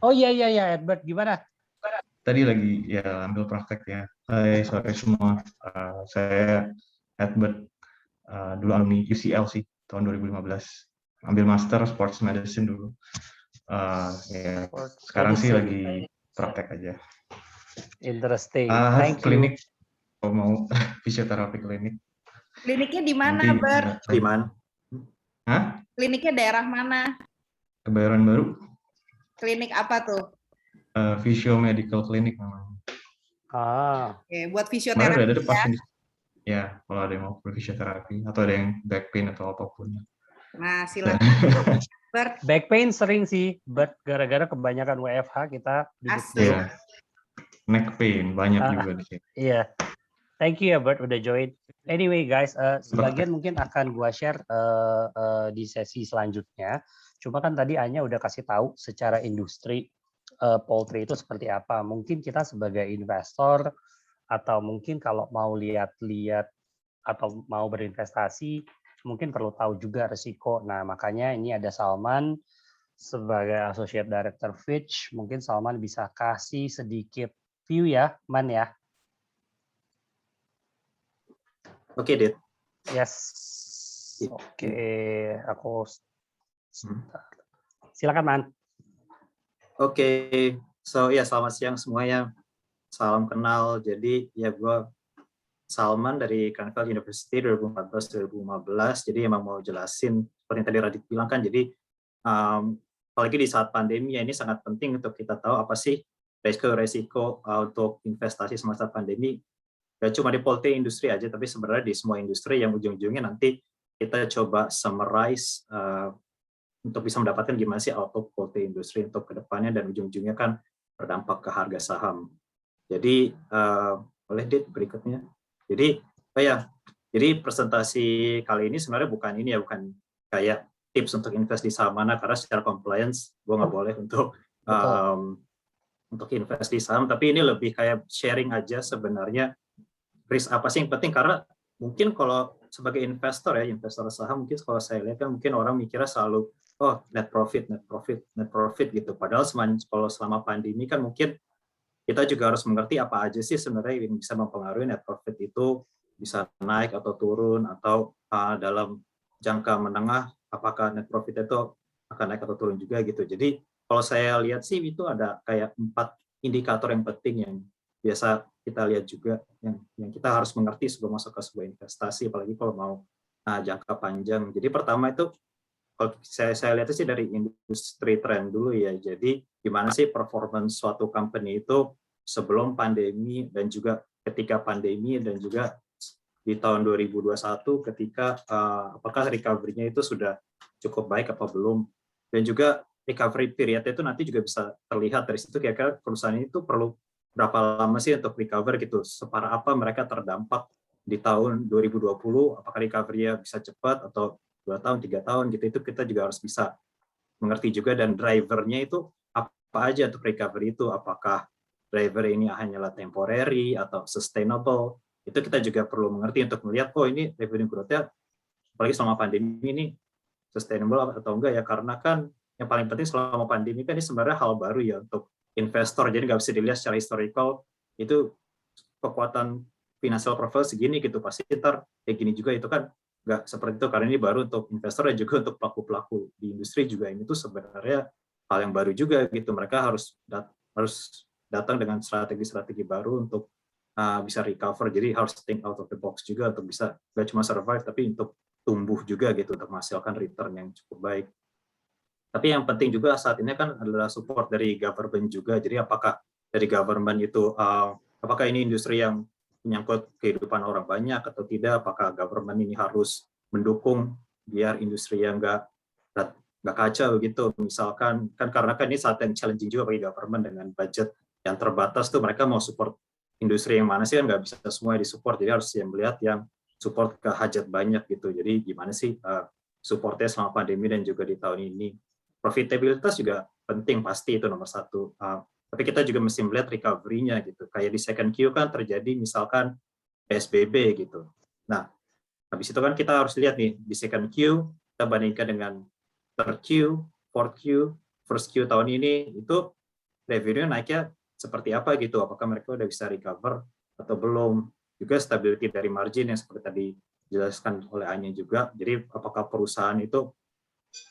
Oh iya Edward, gimana? Tadi lagi ya ambil praktek ya. Hai sore semua. Saya Edward, dulu alumni UCL sih tahun 2015. Ambil master sports medicine dulu. Ya, sekarang sih lagi praktek aja. Interesting. Thank klinik you. Kalau mau fisioterapi klinik. Kliniknya di mana, Ber? Di mana? Hah? Kliniknya daerah mana? Kebayoran Baru. Klinik apa tuh? Physio Medical Clinic namanya. Oke, buat fisioterapi ada ya? pasien. Ya, kalau ada yang mau fisioterapi atau ada yang back pain atau apapun. Nah, silakan. Back pain sering sih, but gara-gara kebanyakan WFH kita duduk. Iya. Neck pain banyak juga di sini. Iya. Thank you ya Bert udah join. Anyway guys, sebagian mungkin akan gua share di sesi selanjutnya. Cuma kan tadi Anya udah kasih tahu secara industri poultry itu seperti apa. Mungkin kita sebagai investor atau mungkin kalau mau lihat-lihat atau mau berinvestasi, mungkin perlu tahu juga resiko. Nah, makanya ini ada Salman sebagai Associate Director Fitch. Mungkin Salman bisa kasih sedikit view ya, Man ya. Oke, Dit. Yes. Oke, aku silakan Man. Oke, so ya selamat siang semuanya. Salam kenal. Jadi ya gue Salman dari Cranfield University 2014-2015. Jadi emang mau jelasin seperti yang tadi Radit bilang kan. Jadi apalagi di saat pandemi ya, ini sangat penting untuk kita tahu apa sih resiko untuk investasi semasa pandemi. Gak cuma di poultry industri aja, tapi sebenarnya di semua industri yang ujung-ujungnya nanti kita coba summarize untuk bisa mendapatkan gimana sih outlook poultry industri untuk kedepannya, dan ujung-ujungnya kan berdampak ke harga saham. Jadi boleh Dit berikutnya. Jadi jadi presentasi kali ini sebenarnya bukan ini ya, bukan kayak tips untuk invest di saham mana, karena secara compliance gue nggak boleh untuk invest di saham, tapi ini lebih kayak sharing aja sebenarnya risk apa sih yang penting, karena mungkin kalau sebagai investor ya, investor saham, mungkin kalau saya lihat kan mungkin orang mikirnya selalu net profit gitu. Padahal kalau selama pandemi kan mungkin kita juga harus mengerti apa aja sih sebenarnya yang bisa mempengaruhi net profit itu, bisa naik atau turun, atau dalam jangka menengah apakah net profit itu akan naik atau turun juga gitu. Jadi kalau saya lihat sih itu ada kayak 4 indikator yang penting yang biasa kita lihat juga, yang kita harus mengerti sebelum masuk ke sebuah investasi, apalagi kalau mau jangka panjang. Jadi pertama itu kalau saya lihat sih dari industri trend dulu ya. Jadi gimana sih performance suatu company itu sebelum pandemi dan juga ketika pandemi dan juga di tahun 2021 ketika apakah recovery-nya itu sudah cukup baik apa belum, dan juga recovery period itu nanti juga bisa terlihat dari situ kira-kira perusahaan itu perlu berapa lama sih untuk recover gitu, separah apa mereka terdampak di tahun 2020, apakah recovery-nya bisa cepat atau 2 tahun, 3 tahun gitu, itu kita juga harus bisa mengerti juga, dan drivernya itu apa aja untuk recovery itu, apakah driver ini hanyalah temporary atau sustainable, itu kita juga perlu mengerti untuk melihat, oh ini revenue growth-nya apalagi selama pandemi ini sustainable atau enggak ya, karena kan yang paling penting selama pandemi kan ini sebenarnya hal baru ya untuk investor, jadi nggak bisa dilihat secara historical itu kekuatan financial profile segini gitu, pasti ntar kayak gini juga, itu kan nggak seperti itu, karena ini baru untuk investor dan juga untuk pelaku-pelaku di industri juga, ini tuh sebenarnya hal yang baru juga gitu, mereka harus datang dengan strategi-strategi baru untuk bisa recover, jadi harus think out of the box juga untuk bisa nggak cuma survive tapi untuk tumbuh juga gitu, untuk menghasilkan return yang cukup baik. Tapi yang penting juga saat ini kan adalah support dari government juga, jadi apakah dari government itu apakah ini industri yang menyangkut kehidupan orang banyak atau tidak, apakah government ini harus mendukung biar industri yang nggak kacau gitu, misalkan kan karena kan ini saat yang challenging juga bagi government dengan budget yang terbatas tuh, mereka mau support industri yang mana sih, kan nggak bisa semua disupport, jadi harus yang melihat yang support ke hajat banyak gitu, jadi gimana sih supportnya selama pandemi dan juga di tahun ini. Profitabilitas juga penting, pasti itu nomor satu. Tapi kita juga mesti melihat recovery-nya gitu. Kayak di second Q kan terjadi misalkan PSBB gitu. Nah, habis itu kan kita harus lihat nih di second Q, kita bandingkan dengan third Q, fourth Q, first Q tahun ini, itu revenue naiknya seperti apa gitu. Apakah mereka udah bisa recover atau belum. Juga stability dari margin yang seperti tadi dijelaskan oleh Anya juga. Jadi apakah perusahaan itu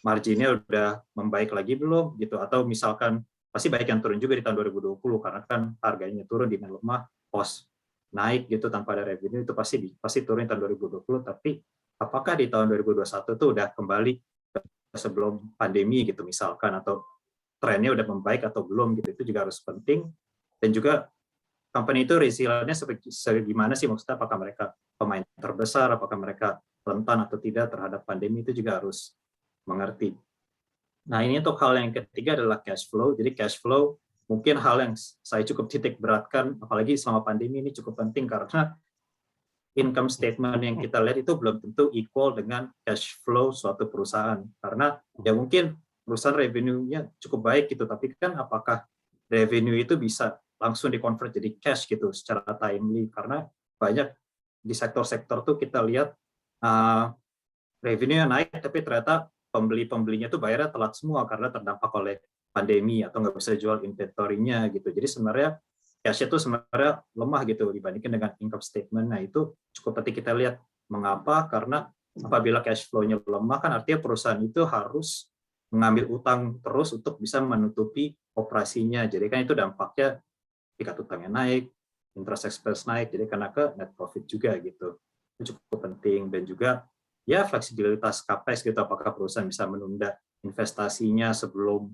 marginnya udah membaik lagi belum gitu, atau misalkan pasti banyak yang turun juga di tahun 2020 karena kan harganya turun, demand lemah, cost naik gitu tanpa ada revenue, itu pasti turun di tahun 2020. Tapi apakah di tahun 2021 itu udah kembali sebelum pandemi gitu misalkan, atau trennya udah membaik atau belum gitu, itu juga harus penting. Dan juga company itu resiliennya gimana sih, maksudnya apakah mereka pemain terbesar, apakah mereka rentan atau tidak terhadap pandemi, itu juga harus mengerti. Nah, ini untuk hal yang ketiga adalah cash flow. Jadi cash flow mungkin hal yang saya cukup titik beratkan, apalagi selama pandemi ini cukup penting, karena income statement yang kita lihat itu belum tentu equal dengan cash flow suatu perusahaan. Karena ya mungkin perusahaan revenue-nya cukup baik gitu, tapi kan apakah revenue itu bisa langsung di-convert jadi cash gitu secara timely, karena banyak di sektor-sektor tuh kita lihat revenue-nya naik tapi ternyata pembelinya tuh bayarnya telat semua karena terdampak oleh pandemi atau nggak bisa jual inventory-nya gitu. Jadi sebenarnya cash-nya tuh sebenarnya lemah gitu dibandingkan dengan income statement. Nah, itu cukup penting kita lihat. Mengapa? Karena apabila cash flow-nya lemah kan artinya perusahaan itu harus mengambil utang terus untuk bisa menutupi operasinya. Jadi kan itu dampaknya tingkat utangnya naik, interest expense naik, jadi kena ke net profit juga gitu. Itu cukup penting. Dan juga ya fleksibilitas capex gitu, apakah perusahaan bisa menunda investasinya sebelum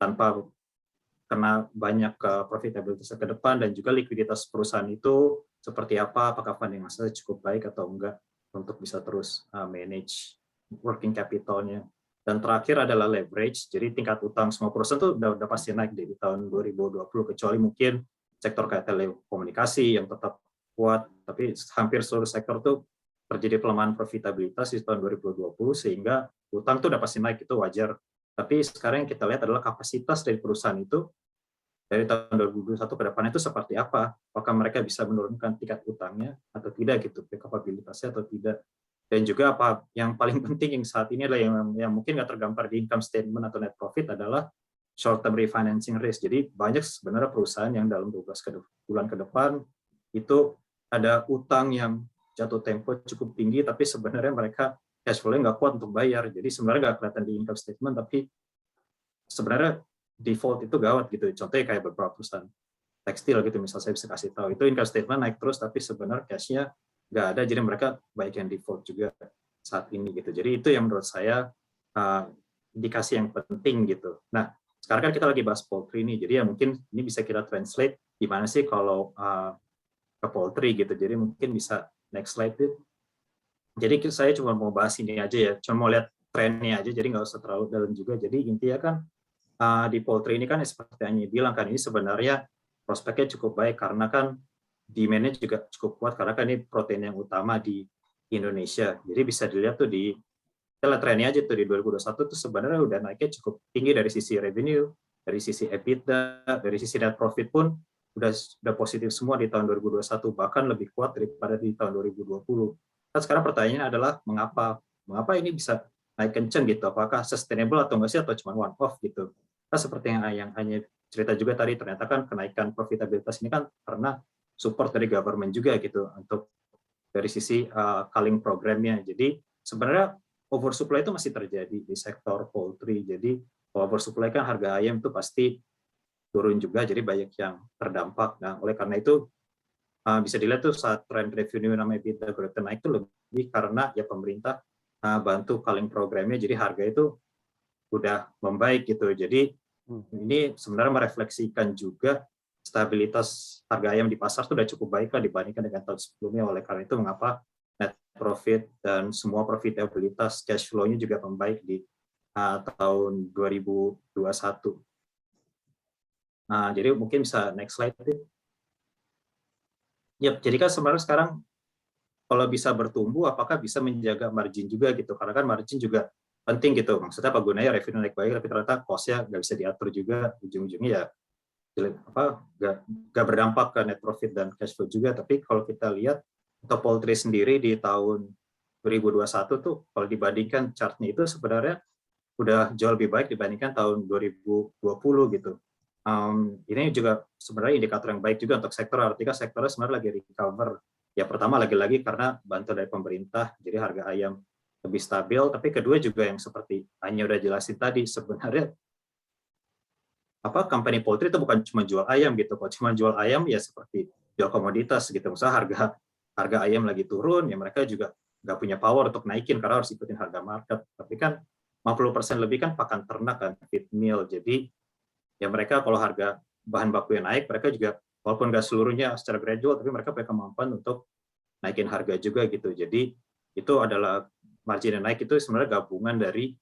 tanpa kena banyak profitabilitas ke depan, dan juga likuiditas perusahaan itu seperti apa, apakah funding masanya cukup baik atau enggak untuk bisa terus manage working capital-nya. Dan terakhir adalah leverage, jadi tingkat utang semua perusahaan tuh udah pasti naik di tahun 2020, kecuali mungkin sektor kayak telekomunikasi yang tetap kuat, tapi hampir seluruh sektor tuh terjadi pelemahan profitabilitas di tahun 2020, sehingga utang tuh udah pasti naik, itu wajar. Tapi sekarang yang kita lihat adalah kapasitas dari perusahaan itu dari tahun 2021 ke depan itu seperti apa, apakah mereka bisa menurunkan tingkat utangnya atau tidak gitu, kapabilitasnya atau tidak. Dan juga apa yang paling penting yang saat ini adalah yang mungkin nggak tergambar di income statement atau net profit adalah short term refinancing risk. Jadi banyak sebenarnya perusahaan yang dalam 12 bulan ke depan itu ada utang yang jatuh tempo cukup tinggi, tapi sebenarnya mereka cash flow-nya nggak kuat untuk bayar. Jadi sebenarnya nggak kelihatan di income statement, tapi sebenarnya default itu gawat gitu. Contohnya kayak beberapa perusahaan tekstil gitu, misalnya saya bisa kasih tahu, itu income statement naik terus, tapi sebenarnya cash-nya nggak ada, jadi mereka baik yang default juga. saat ini gitu. Jadi itu yang menurut saya indikasi yang penting gitu. Nah, sekarang kan kita lagi bahas poultry nih, jadi ya mungkin ini bisa kita translate gimana sih kalau ke poultry gitu. Jadi mungkin bisa next slide itu. Jadi saya cuma mau bahas ini aja ya, cuma mau lihat trennya aja, jadi nggak usah terlalu dalam juga. Jadi intinya kan di poultry ini kan seperti yang bilang kan, ini sebenarnya prospeknya cukup baik karena kan demand-nya juga cukup kuat karena kan ini protein yang utama di Indonesia. Jadi bisa dilihat tuh di kita lihat trennya aja tuh di 2021 tuh sebenarnya udah naiknya cukup tinggi dari sisi revenue, dari sisi EBITDA, dari sisi net profit pun udah positif semua di tahun 2021, bahkan lebih kuat daripada di tahun 2020. Nah, sekarang pertanyaannya adalah mengapa ini bisa naik kenceng gitu? Apakah sustainable atau enggak sih, atau cuma one off gitu? Nah, seperti yang hanya cerita juga tadi, ternyata kan kenaikan profitabilitas ini kan karena support dari government juga gitu untuk dari sisi culling programnya. Jadi sebenarnya oversupply itu masih terjadi di sektor poultry. Jadi oversupply kan harga ayam itu pasti turun juga, jadi banyak yang terdampak. Nah, oleh karena itu bisa dilihat tuh saat tren revenue nama EBITDA growth naik itu lebih karena ya pemerintah bantu culling programnya, jadi harga itu udah membaik gitu. Jadi ini sebenarnya merefleksikan juga stabilitas harga ayam di pasar itu udah cukup baik lah dibandingkan dengan tahun sebelumnya. Oleh karena itu mengapa net profit dan semua profitabilitas cash flow-nya juga membaik di tahun 2021. Nah, jadi mungkin bisa next slide. Yap, jadi kan sebenarnya sekarang kalau bisa bertumbuh, apakah bisa menjaga margin juga gitu? Karena kan margin juga penting gitu. Maksudnya apa gunanya revenue naik baik, tapi ternyata cost-nya nggak bisa diatur juga, ujung-ujungnya ya nggak berdampak ke net profit dan cash flow juga. Tapi kalau kita lihat untuk poultry sendiri di tahun 2021 tuh kalau dibandingkan chart-nya itu sebenarnya udah jauh lebih baik dibandingkan tahun 2020 gitu. Ini juga sebenarnya indikator yang baik juga untuk sektor, artinya sektornya sebenarnya lagi recover. Ya pertama lagi-lagi karena bantuan dari pemerintah, jadi harga ayam lebih stabil. Tapi kedua juga yang seperti hanya udah jelasin tadi, sebenarnya company poultry itu bukan cuma jual ayam gitu. Kalau cuma jual ayam ya seperti jual komoditas gitu. Misalnya harga ayam lagi turun, ya mereka juga nggak punya power untuk naikin karena harus ikutin harga market. Tapi kan 50% lebih kan pakan ternak kan, feed mill. Jadi ya mereka kalau harga bahan baku yang naik, mereka juga walaupun nggak seluruhnya secara gradual, tapi mereka punya kemampuan untuk naikin harga juga gitu. Jadi itu adalah margin yang naik itu sebenarnya gabungan dari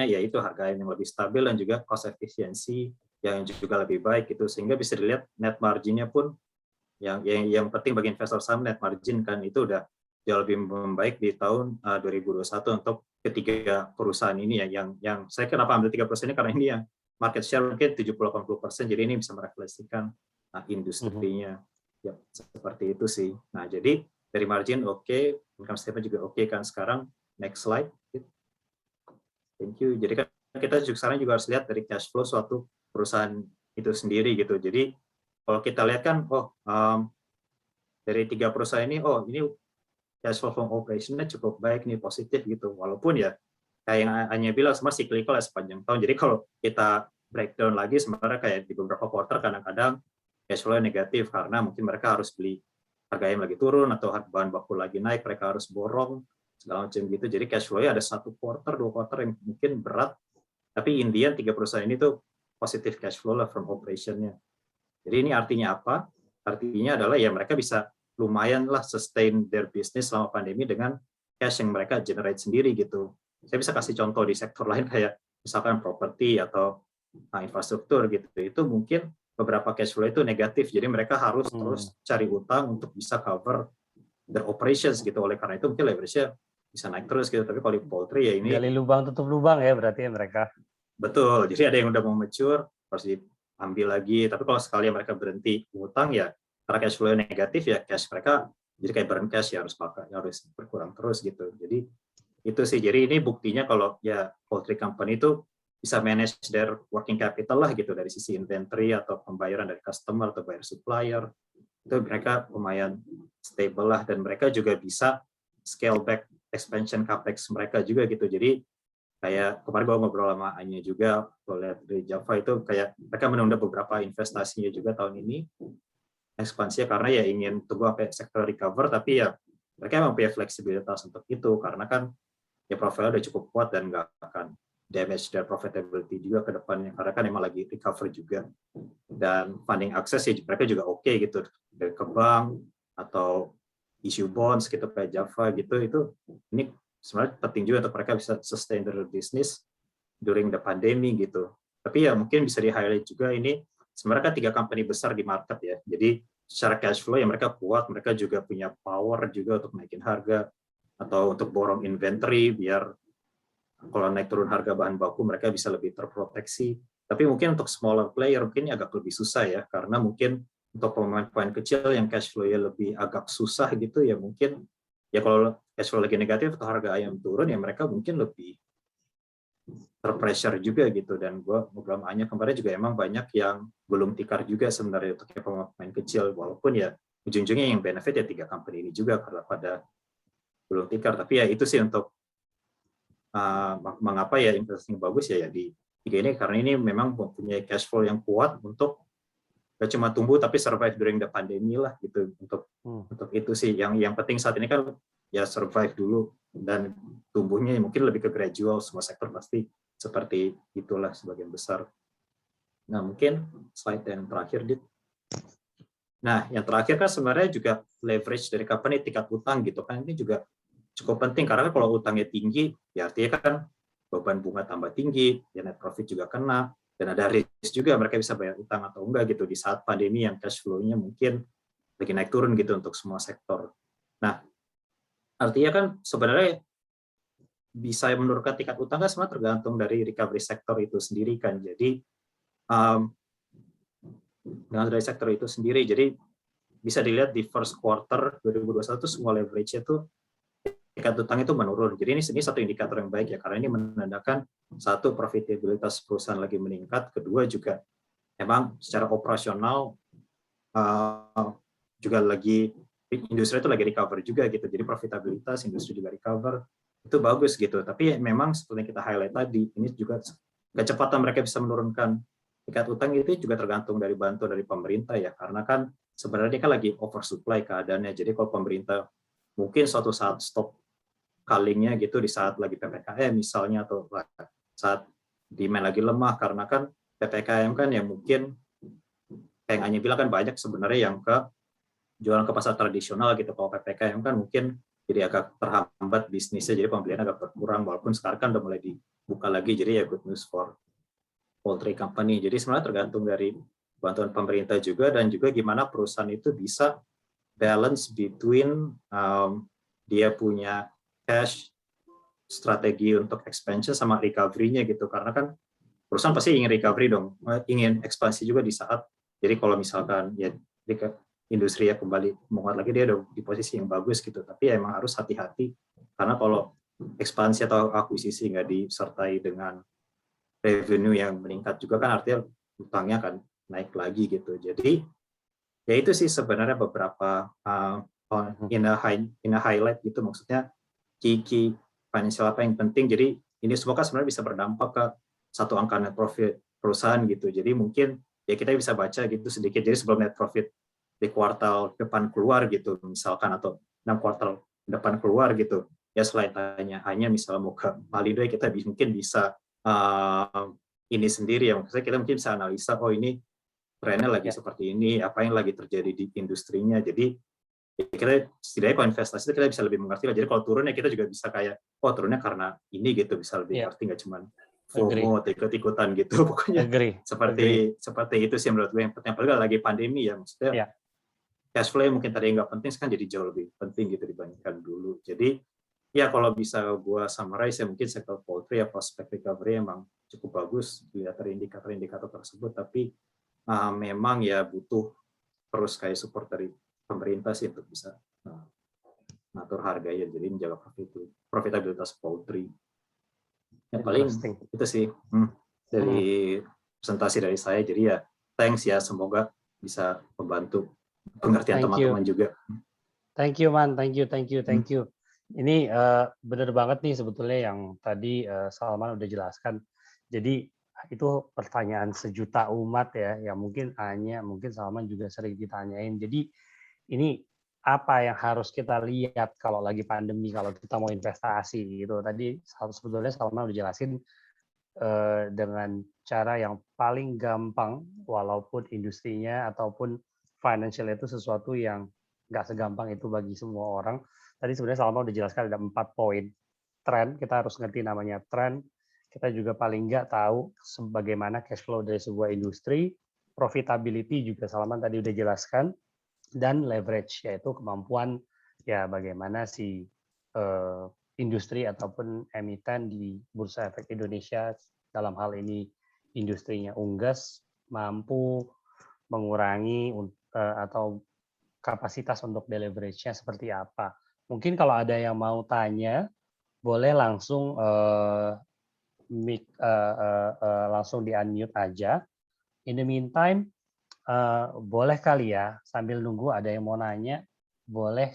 yaitu harga yang lebih stabil dan juga cost efficiency yang juga lebih baik gitu, sehingga bisa dilihat net marginnya pun yang penting bagi investor saham, net margin kan itu udah jauh lebih membaik di tahun 2021 untuk ketiga perusahaan ini ya, yang saya kenapa ambil 3 perusahaan ini karena ini yang market share mungkin 70-80%, jadi ini bisa merefleksikan industrinya. Ya, seperti itu sih. Nah, jadi dari margin oke, income statement juga oke kan. Sekarang next slide. Thank you. Jadi kan kita sekarang juga harus lihat dari cash flow suatu perusahaan itu sendiri gitu. Jadi kalau kita lihat kan, dari 3 perusahaan ini, ini cash flow from operation-nya cukup baik nih, positif gitu. Walaupun ya kayak yang hanya bilang semua cyclical ya sepanjang tahun. Jadi kalau kita breakdown lagi sebenarnya kayak di beberapa quarter kadang-kadang cash flow negatif karena mungkin mereka harus beli harga ayam lagi turun atau bahan baku lagi naik, mereka harus borong segala macam gitu. Jadi cash flow-nya ada 1 quarter, 2 quarter yang mungkin berat, tapi Indian 3 perusahaan ini tuh positif cash flow lah from operation-nya. Jadi ini artinya apa? Artinya adalah ya mereka bisa lumayan lah sustain their business selama pandemi dengan cash yang mereka generate sendiri gitu. Saya bisa kasih contoh di sektor lain kayak misalkan properti atau infrastruktur gitu. Itu mungkin beberapa cash flow itu negatif, jadi mereka harus terus cari utang untuk bisa cover their operations gitu. Oleh karena itu mungkin leverage-nya bisa naik terus gitu. Tapi kalau di poultry ya ini gali lubang tutup lubang ya berarti ya mereka. Betul. Jadi ada yang udah mau mature harus diambil lagi. Tapi kalau sekali mereka berhenti utang ya karena cash flow negatif ya cash mereka jadi kayak burn cash ya harus berkurang terus gitu. Jadi itu sih. Jadi ini buktinya kalau ya poultry company itu bisa manage their working capital lah gitu dari sisi inventory atau pembayaran dari customer atau bayar supplier. Itu mereka lumayan stable lah dan mereka juga bisa scale back expansion capex mereka juga gitu. Jadi kayak kemarin gue ngobrol sama Anya juga, gue lihat dari Java itu kayak mereka menunda beberapa investasinya juga tahun ini ekspansinya karena ya ingin tunggu sampai sektor recover, tapi ya mereka memang punya fleksibilitas untuk itu karena kan ya profilnya udah cukup kuat dan nggak akan damage their profitability juga ke depannya karena kan emang lagi recover juga, dan funding access ya mereka juga oke gitu dari ke bank atau issue bonds gitu kayak Java gitu, itu ini sebenarnya penting juga untuk mereka bisa sustain their business during the pandemic gitu. Tapi ya mungkin bisa di-highlight juga ini sebenarnya kan 3 company besar di market ya. Jadi secara cash flow ya mereka kuat, mereka juga punya power juga untuk naikin harga atau untuk borong inventory biar kalau naik turun harga bahan baku mereka bisa lebih terproteksi. Tapi mungkin untuk smaller player mungkin agak lebih susah ya, karena mungkin untuk pemain-pemain kecil yang cash flow-nya lebih agak susah gitu ya mungkin ya kalau cash flow lagi negatif atau harga ayam turun ya mereka mungkin lebih terpressure juga gitu. Dan gue ngobrol sama Anya kemarin juga emang banyak yang belum tikar juga sebenarnya untuk pemain kecil, walaupun ya ujung-ujungnya yang benefit ya 3 company ini juga karena pada belum tikar. Tapi ya itu sih untuk mengapa ya investasi bagus ya di 3 ini, karena ini memang mempunyai cash flow yang kuat untuk gak cuma tumbuh tapi survive during the pandemic lah gitu. Untuk itu sih yang penting saat ini kan ya survive dulu, dan tumbuhnya mungkin lebih ke gradual, semua sektor pasti seperti itulah sebagian besar. Nah mungkin slide yang terakhir Dit. Nah yang terakhir kan sebenarnya juga leverage dari company, tingkat utang gitu kan, ini juga cukup penting karena kalau utangnya tinggi ya artinya kan beban bunga tambah tinggi, ya net profit juga kena, dan ada risk juga mereka bisa bayar utang atau enggak gitu di saat pandemi yang cash flow-nya mungkin lagi naik turun gitu untuk semua sektor. Nah, artinya kan sebenarnya bisa menurunkan tingkat utang kan semua tergantung dari recovery sektor itu sendiri kan. Jadi dengan dari sektor itu sendiri, jadi bisa dilihat di first quarter 2021 semua leverage itu tingkat utang itu menurun. Jadi ini satu indikator yang baik ya, karena ini menandakan satu profitabilitas perusahaan lagi meningkat, kedua juga emang secara operasional juga lagi industri itu lagi recover juga gitu. Jadi profitabilitas industri juga recover, itu bagus gitu. Tapi memang seperti yang kita highlight tadi, ini juga kecepatan mereka bisa menurunkan tingkat utang itu juga tergantung dari bantuan dari pemerintah ya, karena kan sebenarnya kan lagi oversupply keadaannya. Jadi kalau pemerintah mungkin suatu saat stop callingnya gitu di saat lagi PPKM misalnya, atau saat demand lagi lemah, karena kan PPKM kan yang mungkin kayak Anya bilang kan banyak sebenarnya yang ke jualan ke pasar tradisional gitu. Kalau PPKM kan mungkin jadi agak terhambat bisnisnya, jadi pembelian agak berkurang, walaupun sekarang kan udah mulai dibuka lagi, jadi ya good news for poultry company. Jadi sebenarnya tergantung dari bantuan pemerintah juga, dan juga gimana perusahaan itu bisa balance between dia punya cash, strategi untuk expansion sama recovery-nya gitu. Karena kan perusahaan pasti ingin recovery dong, ingin ekspansi juga di saat, jadi kalau misalkan ya industri ya kembali menguat lagi, dia udah di posisi yang bagus gitu. Tapi ya emang harus hati-hati, karena kalau ekspansi atau akuisisi nggak disertai dengan revenue yang meningkat juga kan artinya utangnya akan naik lagi gitu. Jadi ya itu sih sebenarnya beberapa in a highlight gitu, maksudnya key financial apa yang penting. Jadi ini semua kan sebenarnya bisa berdampak ke satu angka net profit perusahaan gitu. Jadi mungkin ya kita bisa baca gitu sedikit. Jadi sebelum net profit di kuartal depan keluar gitu misalkan, atau 6 kuartal depan keluar gitu, ya selain hanya misalnya mau ke Malindo, kita mungkin bisa ini sendiri ya, maksudnya kita mungkin bisa analisa, oh ini trennya lagi seperti ini, apa yang lagi terjadi di industrinya. Jadi kita setidaknya kalau investasi itu kita bisa lebih mengerti lah. Jadi kalau turun ya kita juga bisa kayak, oh turunnya karena ini gitu, bisa lebih ngerti, nggak cuma FOMO atau ikut-ikutan gitu. Pokoknya seperti itu sih menurut gue yang penting. Apalagi lagi pandemi ya, maksudnya cash flow mungkin tadi nggak penting, sekarang jadi jauh lebih penting gitu dibandingkan dulu. Jadi ya kalau bisa gue summarize ya, mungkin sektor poultry ya prospek recovery emang cukup bagus dilihat dari indikator-indikator tersebut, tapi memang ya butuh terus kayak support dari pemerintah sih untuk bisa ngatur harga ya, jadi menjaga profitabilitas poultry. Yang paling itu sih dari presentasi dari saya. Jadi ya thanks ya, semoga bisa membantu pengertian teman-teman juga. Thank you Man, thank you. Ini benar banget nih sebetulnya yang tadi Salman udah jelaskan. Jadi itu pertanyaan sejuta umat ya, yang mungkin Anya, mungkin Salman juga sering ditanyain. Jadi ini apa yang harus kita lihat kalau lagi pandemi, kalau kita mau investasi gitu. Tadi sebetulnya Salman udah jelasin dengan cara yang paling gampang, walaupun industrinya ataupun financial itu sesuatu yang nggak segampang itu bagi semua orang. Tadi sebenarnya Salman udah jelaskan ada 4 poin. Tren, kita harus ngerti namanya tren. Kita juga paling nggak tahu bagaimana cash flow dari sebuah industri. Profitability juga Salman tadi udah jelaskan. Dan leverage, yaitu kemampuan ya bagaimana si industri ataupun emiten di Bursa Efek Indonesia, dalam hal ini industrinya Unggas, mampu mengurangi atau kapasitas untuk deleverage-nya seperti apa. Mungkin kalau ada yang mau tanya, boleh langsung langsung di-unmute aja. In the meantime, boleh kali ya, sambil nunggu ada yang mau nanya, boleh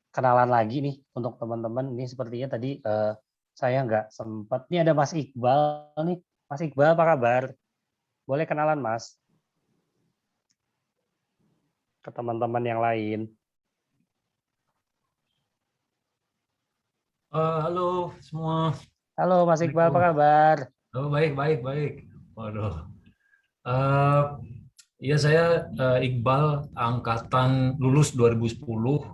kenalan lagi nih untuk teman-teman. Ini sepertinya tadi saya nggak sempat. Ini ada Mas Iqbal nih. Mas Iqbal, apa kabar? Boleh kenalan, Mas? Ke teman-teman yang lain. Halo semua. Halo Mas Iqbal, apa kabar? Oh, baik. Waduh. Ya saya Iqbal, angkatan lulus 2010, 2012,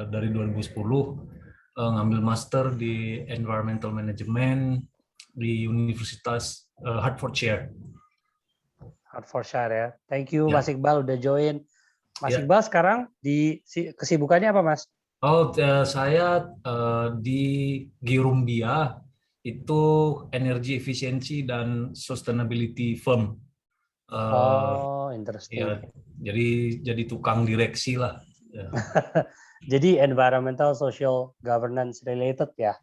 dari 2010, ngambil master di Environmental Management di Universitas Hertfordshire. Hertfordshire ya. Thank you Ya. Mas Iqbal udah join. Mas Ya. Iqbal sekarang di kesibukannya apa, Mas? Oh, saya di Girumbia, itu energy efficiency dan sustainability firm. Interesting. Ya, jadi tukang direksi lah. Ya. Jadi environmental, social, governance related ya?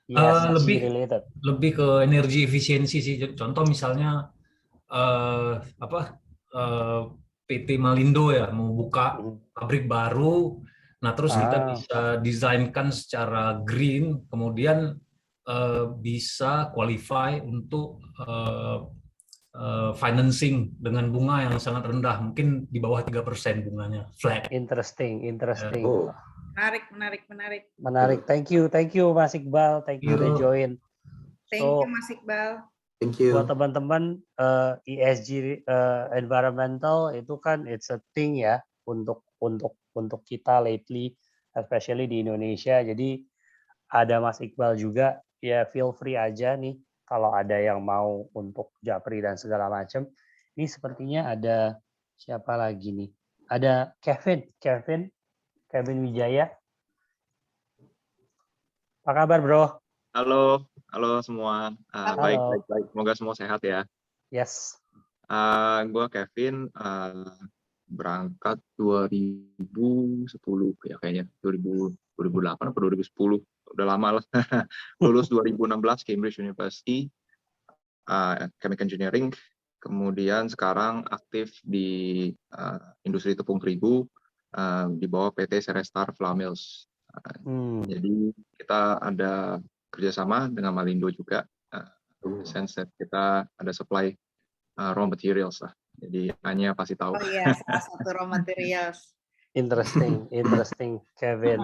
ESG related. Lebih ke energi efisiensi sih. Contoh misalnya PT Malindo ya mau buka pabrik baru, nah terus kita bisa desainkan secara green, kemudian bisa qualify untuk financing dengan bunga yang sangat rendah, mungkin di bawah 3% bunganya, flat. Interesting. Menarik. Thank you Mas Iqbal, thank you udah join. Thank you Mas Iqbal. Thank you. Buat teman-teman, ESG environmental itu kan it's a thing ya untuk kita lately, especially di Indonesia. Jadi ada Mas Iqbal juga, ya feel free aja nih kalau ada yang mau untuk japri dan segala macam. Ini sepertinya ada siapa lagi nih? Ada Kevin Wijaya. Apa kabar, Bro? Halo semua. Baik. Semoga semua sehat ya. Yes. Gue Kevin, berangkat 2010 ya kayaknya, 2008 atau 2010, udah lama lah. Lulus 2016 Cambridge University, Chemical Engineering. Kemudian sekarang aktif di industri tepung terigu di bawah PT Serestar Flour Mills. Jadi kita ada kerjasama dengan Malindo juga, sense that kita ada supply raw materials lah. Jadi hanya pasti tahu. Oh iya, salah satu raw materials. Interesting, Kevin.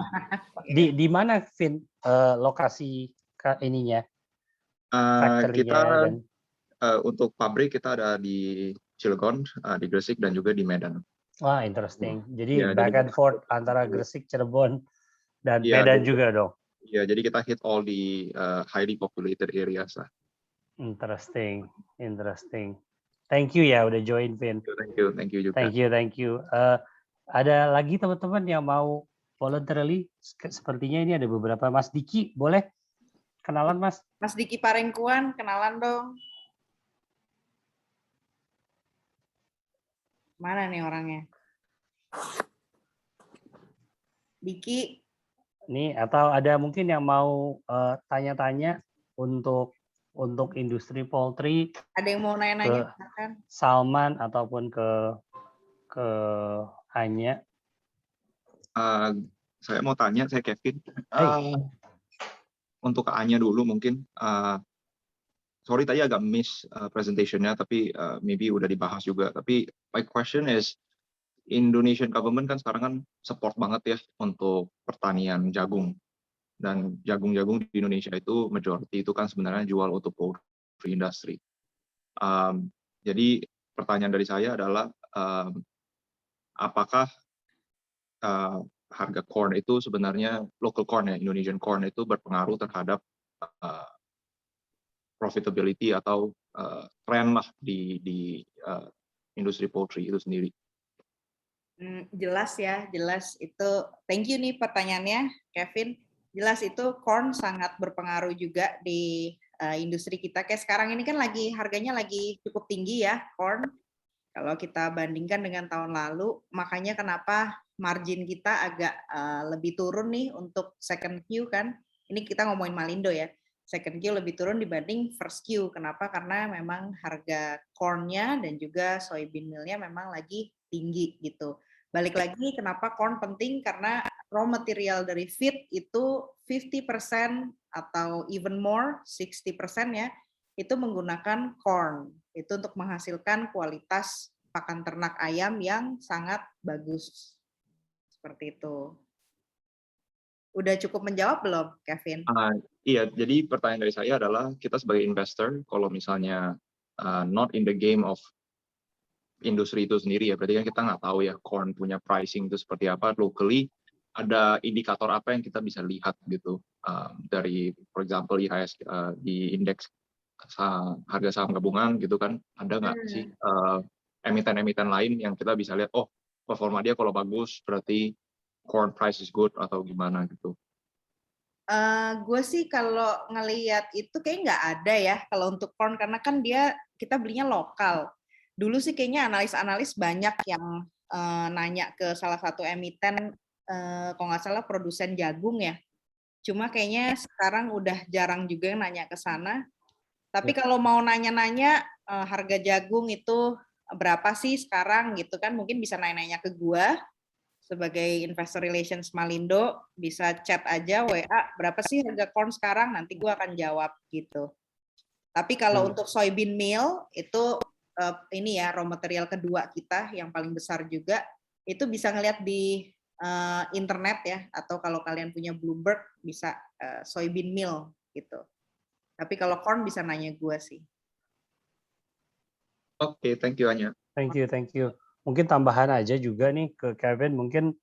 Di mana, Vin, lokasi ininya? Kita untuk pabrik kita ada di Cilegon, di Gresik dan juga di Medan. Wah, interesting. Jadi back and forth antara Gresik, Cirebon, dan Medan juga dong. Iya, jadi kita hit all the highly populated areas lah. Interesting. Thank you ya udah join, Vin. Thank you juga. Thank you. Ada lagi teman-teman yang mau voluntarily? Sepertinya ini ada beberapa. Mas Diki, boleh kenalan, Mas? Mas Diki Parengkuan, kenalan dong. Mana nih orangnya? Diki. Nih, atau ada mungkin yang mau tanya-tanya untuk industri poultry? Ada yang mau nanya-nanya? Salman ataupun ke Anya? Saya mau tanya, saya Kevin. Untuk ke Anya dulu mungkin. Sorry tadi agak miss presentation-nya, tapi maybe udah dibahas juga. Tapi my question is, Indonesian government kan sekarang kan support banget ya untuk pertanian jagung. Dan jagung-jagung di Indonesia itu majority itu kan sebenarnya jual untuk poultry industry. Jadi pertanyaan dari saya adalah apakah harga corn itu sebenarnya local corn ya, Indonesian corn itu berpengaruh terhadap profitability atau tren lah di industri poultry itu sendiri. Jelas ya, jelas itu. Thank you nih pertanyaannya, Kevin. Jelas itu corn sangat berpengaruh juga di industri kita. Kayak sekarang ini kan harganya lagi cukup tinggi ya, corn. Kalau kita bandingkan dengan tahun lalu, makanya kenapa margin kita agak lebih turun nih untuk second Q kan. Ini kita ngomongin Malindo ya. Second Q lebih turun dibanding first Q. Kenapa? Karena memang harga corn-nya dan juga soybean meal-nya memang lagi tinggi gitu. Balik lagi kenapa corn penting, karena raw material dari feed itu 50% atau even more, 60% ya, itu menggunakan corn. Itu untuk menghasilkan kualitas pakan ternak ayam yang sangat bagus. Seperti itu. Udah cukup menjawab belum, Kevin? Iya, jadi pertanyaan dari saya adalah kita sebagai investor, kalau misalnya not in the game of industri itu sendiri ya, berarti kan kita nggak tahu ya corn punya pricing itu seperti apa locally, ada indikator apa yang kita bisa lihat gitu dari, for example, IHS di indeks harga saham gabungan gitu kan, ada nggak sih emiten-emiten lain yang kita bisa lihat, oh performa dia kalau bagus berarti corn price is good atau gimana gitu? Gue sih kalau ngelihat itu kayak nggak ada ya kalau untuk corn, karena kan kita belinya lokal. Dulu sih kayaknya analis-analis banyak yang nanya ke salah satu emiten, kalau nggak salah produsen jagung ya. Cuma kayaknya sekarang udah jarang juga yang nanya ke sana. Tapi kalau mau nanya-nanya harga jagung itu berapa sih sekarang gitu kan, mungkin bisa nanya-nanya ke gua sebagai investor relations Malindo, bisa chat aja WA berapa sih harga corn sekarang, nanti gua akan jawab gitu. Tapi kalau untuk soybean meal itu ini ya raw material kedua kita yang paling besar juga, itu bisa ngelihat di internet ya, atau kalau kalian punya Bloomberg bisa soybean meal gitu. Tapi kalau corn bisa nanya gue sih. Oke, thank you Anya. Thank you. Mungkin tambahan aja juga nih ke Kevin, mungkin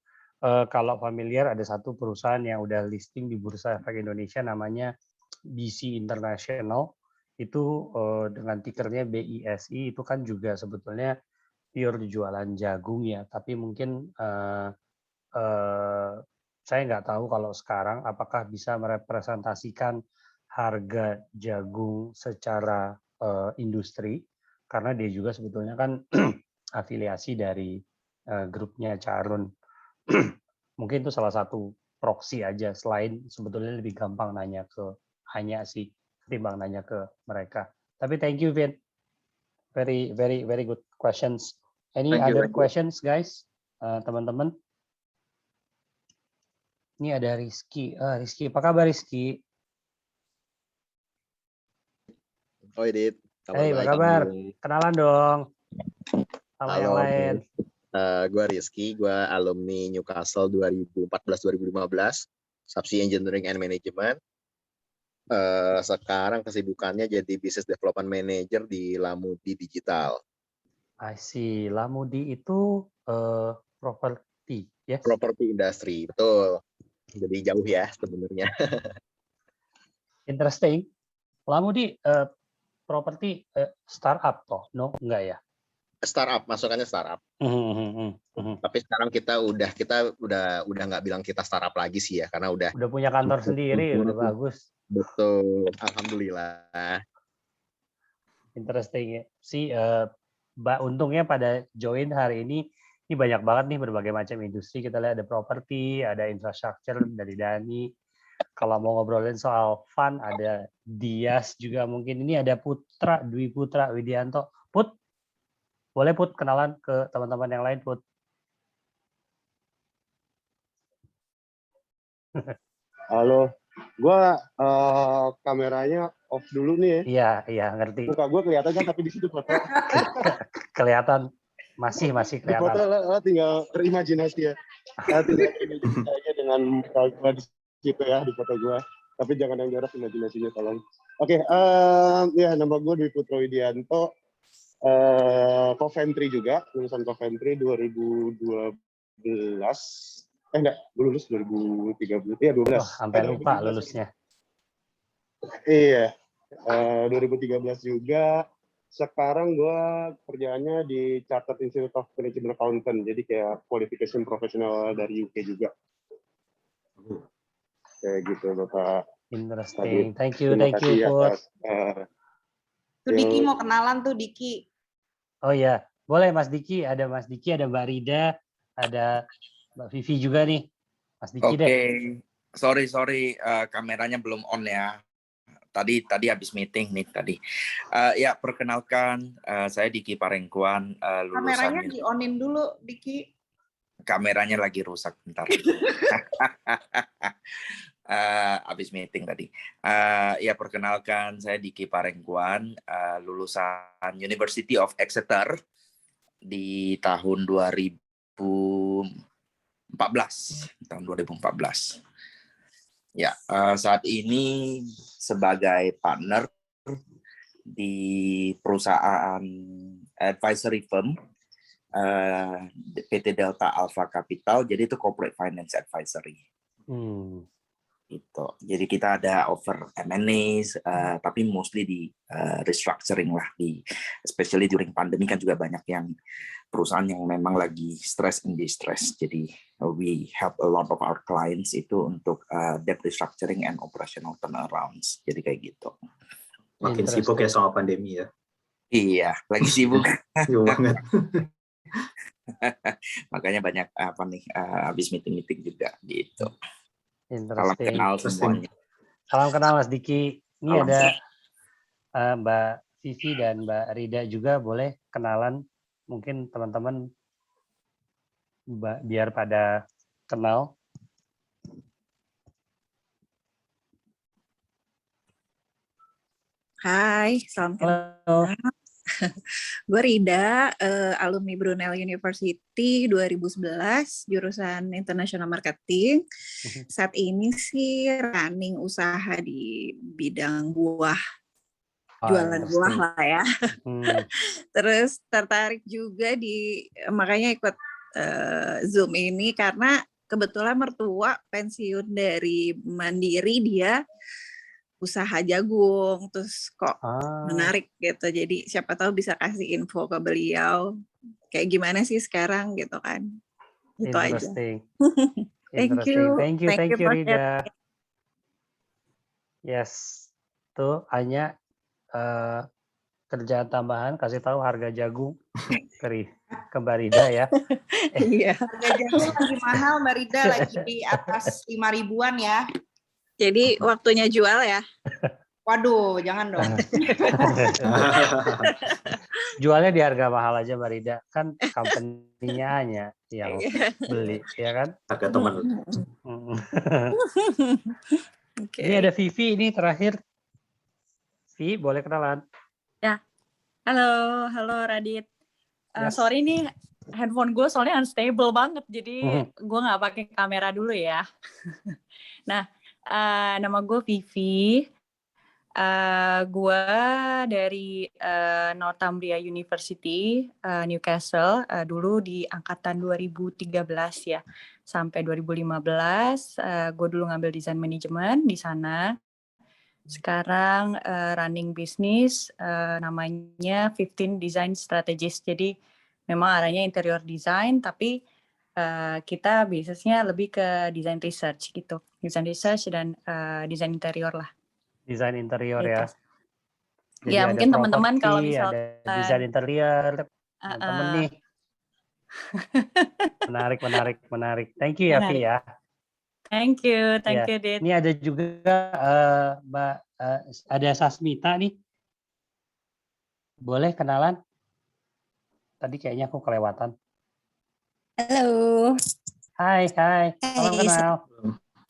kalau familiar ada satu perusahaan yang udah listing di Bursa Efek Indonesia namanya BC International. Itu dengan tikernya BISI, itu kan juga sebetulnya pure jualan jagung ya, tapi mungkin saya nggak tahu kalau sekarang apakah bisa merepresentasikan harga jagung secara industri, karena dia juga sebetulnya kan afiliasi dari grupnya Carun. Mungkin itu salah satu proxy aja, selain sebetulnya lebih gampang nanya ke Anya sih ketimbang nanya ke mereka. Tapi thank you Vin, very good questions. Any other questions guys, teman-teman? Ini ada Rizky. Rizky, apa kabar Rizky? Hoi Dit. Hey, apa kabar? Kenalan dong sama yang lain. Gue Rizky, gue alumni Newcastle 2014-2015, Subsea Engineering and Management. Sekarang kesibukannya jadi Business Development Manager di Lamudi Digital. I see. Lamudi itu property, yes? Property industry, betul. Jadi jauh ya sebenarnya. Interesting. Lamudi property startup toh? No, enggak ya? Startup, masukannya startup. Tapi sekarang kita udah nggak bilang kita startup lagi sih ya, karena udah punya kantor sendiri, udah bagus. Betul, alhamdulillah. Interesting ya. Sih, untungnya pada join hari ini banyak banget nih berbagai macam industri. Kita lihat ada properti, ada infrastructure dari Dani. Kalau mau ngobrolin soal fund, ada Dias juga mungkin. Ini ada Putra, Dwi Putra Widianto. Put, boleh Put kenalan ke teman-teman yang lain, Put. Halo, gua kameranya off dulu nih ya. Iya, ngerti. Muka gua kelihatan kan, tapi di situ foto. Kelihatan. Masih Di foto kelihatan. lo tinggal berimajinasi ya. Tinggal berimajinasi aja dengan muka di situ ya di foto gue. Tapi jangan yang jorok imajinasinya tolong. Oke, ya nama gue Dwi Putro Widianto. Coventry juga, lulusan Coventry 2012. Enggak, gue lulus 2013. Iya, 12. Oh, sampai lupa lulusnya. Iya, 2013 juga. Sekarang gue kerjaannya di Chartered Institute of Management Accountant, jadi kayak qualification professional dari UK juga. Kayak gitu, Bapak. Interesting. Thank you Terima Put. Tuh Diki mau kenalan tuh Diki. Oh ya, boleh Mas Diki, ada Mas Diki, ada Mbak Rida, ada Mbak Vivi juga nih. Mas Diki Oke, deh. sorry, kameranya belum on ya. Tadi habis meeting nih tadi. Ya perkenalkan, saya Diki Parengkuan, Kameranya lulusan. di-onin dulu Diki. Kameranya lagi rusak bentar. Habis meeting tadi. Ya perkenalkan, saya Diki Parengkuan, lulusan University of Exeter di tahun 2014. Ya, saat ini sebagai partner di perusahaan advisory firm PT Delta Alpha Capital, jadi itu corporate finance advisory. Gitu. Jadi kita ada offer M&A, tapi mostly di restructuring lah, especially during pandemi kan juga banyak yang perusahaan yang memang lagi stress and distress. Jadi we help a lot of our clients itu untuk debt restructuring and operational turnarounds. Jadi kayak gitu. Makin sibuk ya sama pandemi ya. Iya, lagi sibuk. Sibuk banget. Makanya banyak habis meeting juga gitu. Salam Interesting. kenal semuanya. Salam kenal Mas Diki. Ini Salam ada Mbak Vivi dan Mbak Rida juga, boleh kenalan mungkin teman-teman biar pada kenal. Hai, salam kenal. Gue Rida, alumni Brunel University 2011, jurusan International Marketing. Saat ini sih running usaha di bidang buah, jualan buah lah ya. Terus tertarik juga makanya ikut Zoom ini karena kebetulan mertua pensiun dari Mandiri, dia usaha jagung, terus kok menarik gitu. Jadi siapa tahu bisa kasih info ke beliau kayak gimana sih sekarang gitu kan. Itu aja. Thank you Rida. Yes. Tuh hanya kerjaan tambahan, kasih tahu harga jagung ke Mbak Rida ya. Iya. Harga jagung lagi mahal Mbak Rida, lagi di atas 5 ribuan ya. Jadi waktunya jual ya. Waduh, jangan dong. Jualnya di harga mahal aja Mbak Rida. Kan company-nya hanya yang beli, ya kan? Harga teman. Ini ada Vivi, ini terakhir. Vi, boleh kenalan? Ya. Halo Radit. Sorry nih, handphone gue soalnya unstable banget. Jadi gue nggak pakai kamera dulu ya. Nah, nama gue Vivi. Gue dari Northumbria University, Newcastle. Dulu di angkatan 2013 ya, sampai 2015. Gue dulu ngambil desain manajemen di sana. Sekarang running bisnis, namanya 15 Design Strategist. Jadi memang arahnya interior design, tapi kita bisnisnya lebih ke design research gitu. Design research dan desain interior lah. Desain interior gitu. Ya. Jadi ya mungkin teman-teman kalau misalnya ada desain interior, teman-teman nih. Menarik. Thank you ya Vi ya. Thank you Dit. Ini ada juga Mbak, ada Sasmita nih. Boleh kenalan? Tadi kayaknya aku kelewatan. Halo. Hai. Salam kenal.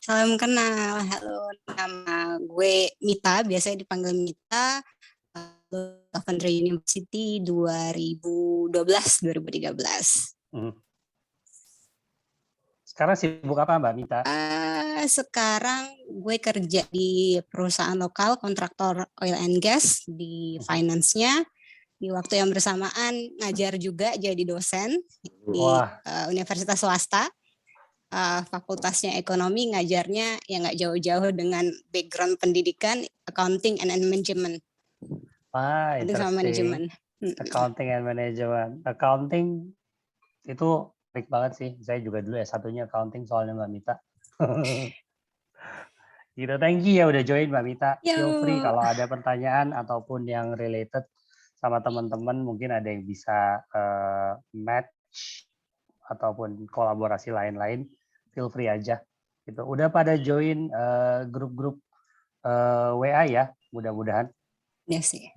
Salam kenal. Halo, nama gue Mita, biasanya dipanggil Mita. Coventry University 2012-2013. Sekarang sibuk apa Mbak Mita? Sekarang gue kerja di perusahaan lokal kontraktor oil and gas di finance-nya. Di waktu yang bersamaan ngajar juga jadi dosen di universitas swasta. Fakultasnya ekonomi, ngajarnya ya nggak jauh-jauh dengan background pendidikan accounting and management. Interesting. Sama manajemen. Accounting and management. Accounting itu trik banget sih. Saya juga dulu S1-nya accounting soalnya Mbak Mita. Gitu, thank you ya udah join Mbak Mita. Feel free kalau ada pertanyaan ataupun yang related sama teman-teman, mungkin ada yang bisa match ataupun kolaborasi lain-lain, feel free aja. Gitu. Udah pada join grup-grup WA ya, mudah-mudahan. Ya sih.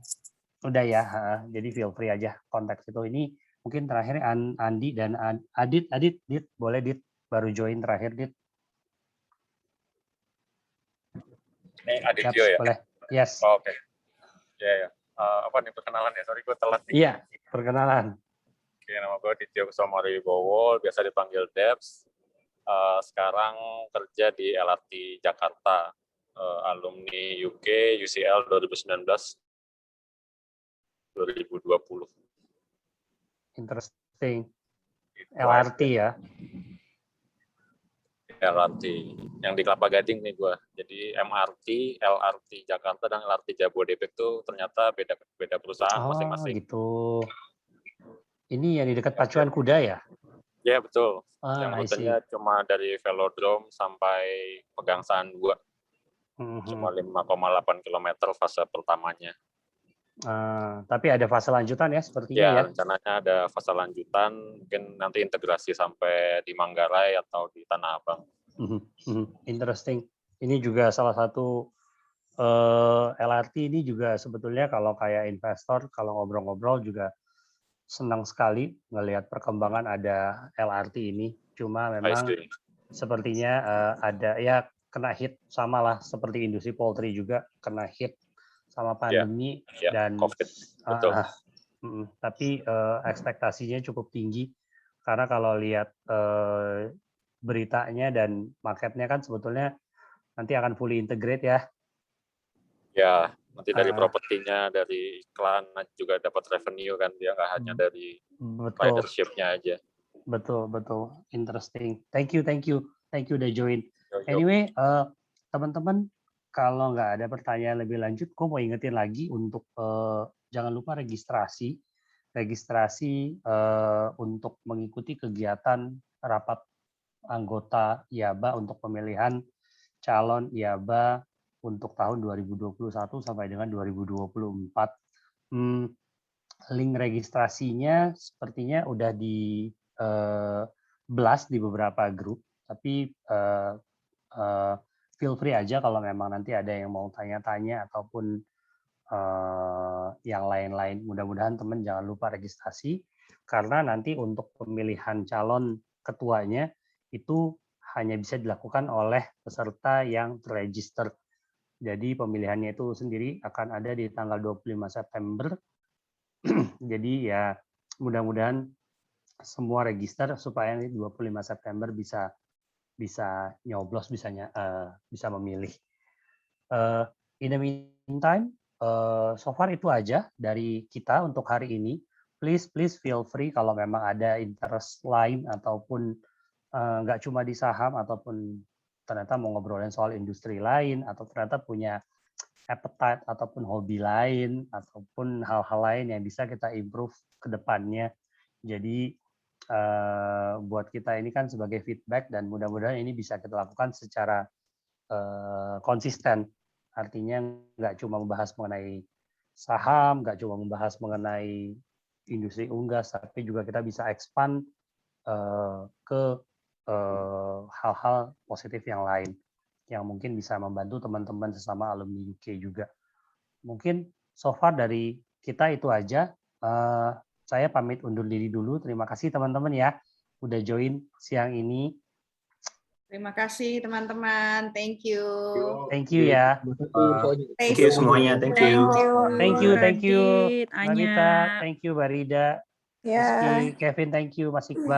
Udah ya, jadi feel free aja kontak itu. Ini mungkin terakhir Andi dan Adit, Dit, boleh Dit, baru join terakhir Dit. Ini Adityo ya? Boleh, yes. Oh, oke. Ya. Apa nih perkenalan ya? Sorry gue telat nih. Iya, perkenalan. Oke, nama gue Adityo Kusumari Bowo, biasa dipanggil Debs. Sekarang kerja di LRT Jakarta, alumni UK UCL 2019-2020. Interesting. LRT ya? LRT yang di Kelapa Gading nih gue. Jadi MRT, LRT Jakarta dan LRT Jabodebek tuh ternyata beda perusahaan masing-masing. Gitu. Ini yang di dekat Pacuan Kuda ya? Ya betul. Yang rutenya cuma dari Velodrome sampai Pegangsaan 2. Cuma 5,8 km fase pertamanya. Tapi ada fase lanjutan ya sepertinya ya? Rencananya ada fase lanjutan, mungkin nanti integrasi sampai di Manggarai atau di Tanah Abang. Interesting. Ini juga salah satu LRT ini juga sebetulnya kalau kayak investor, kalau ngobrol-ngobrol juga senang sekali ngelihat perkembangan ada LRT ini. Cuma memang sepertinya ada ya kena hit sama lah seperti industri poultry juga kena hit sama pandemi dan COVID. Betul. Tapi ekspektasinya cukup tinggi karena kalau lihat beritanya dan marketnya kan sebetulnya nanti akan fully integrate ya. Ya, nanti dari propertinya, dari iklan juga dapat revenue kan, dia nggak hanya dari ridership-nya aja. Betul. Interesting. Thank you udah join. Anyway, teman-teman, kalau nggak ada pertanyaan lebih lanjut, gue mau ingetin lagi untuk jangan lupa registrasi untuk mengikuti kegiatan rapat anggota IABA untuk pemilihan calon IABA untuk tahun 2021 sampai dengan 2024. Link registrasinya sepertinya udah di blast di beberapa grup, tapi feel free aja kalau memang nanti ada yang mau tanya-tanya ataupun yang lain-lain. Mudah-mudahan teman jangan lupa registrasi karena nanti untuk pemilihan calon ketuanya itu hanya bisa dilakukan oleh peserta yang terregister. Jadi pemilihannya itu sendiri akan ada di tanggal 25 September. Jadi ya mudah-mudahan semua register supaya 25 September bisa nyoblos, bisa memilih. In the meantime, so far itu aja dari kita untuk hari ini. Please feel free kalau memang ada interest lain ataupun nggak cuma di saham ataupun ternyata mau ngobrolin soal industri lain atau ternyata punya appetite ataupun hobi lain ataupun hal-hal lain yang bisa kita improve ke depannya. Jadi buat kita ini kan sebagai feedback dan mudah-mudahan ini bisa kita lakukan secara konsisten. Artinya nggak cuma membahas mengenai saham, nggak cuma membahas mengenai industri unggas, tapi juga kita bisa expand ke hal-hal positif yang lain yang mungkin bisa membantu teman-teman sesama alumni UK juga. Mungkin so far dari kita itu aja. Saya pamit undur diri dulu. Terima kasih teman-teman ya udah join siang ini. Terima kasih teman-teman. Thank you. Thank you ya. Thank you semuanya. Thank you. Thank you. Radit, Mbak Rita, thank you Mbak Rida. Ya. Rizky, Kevin, thank you, Mas Iqbal.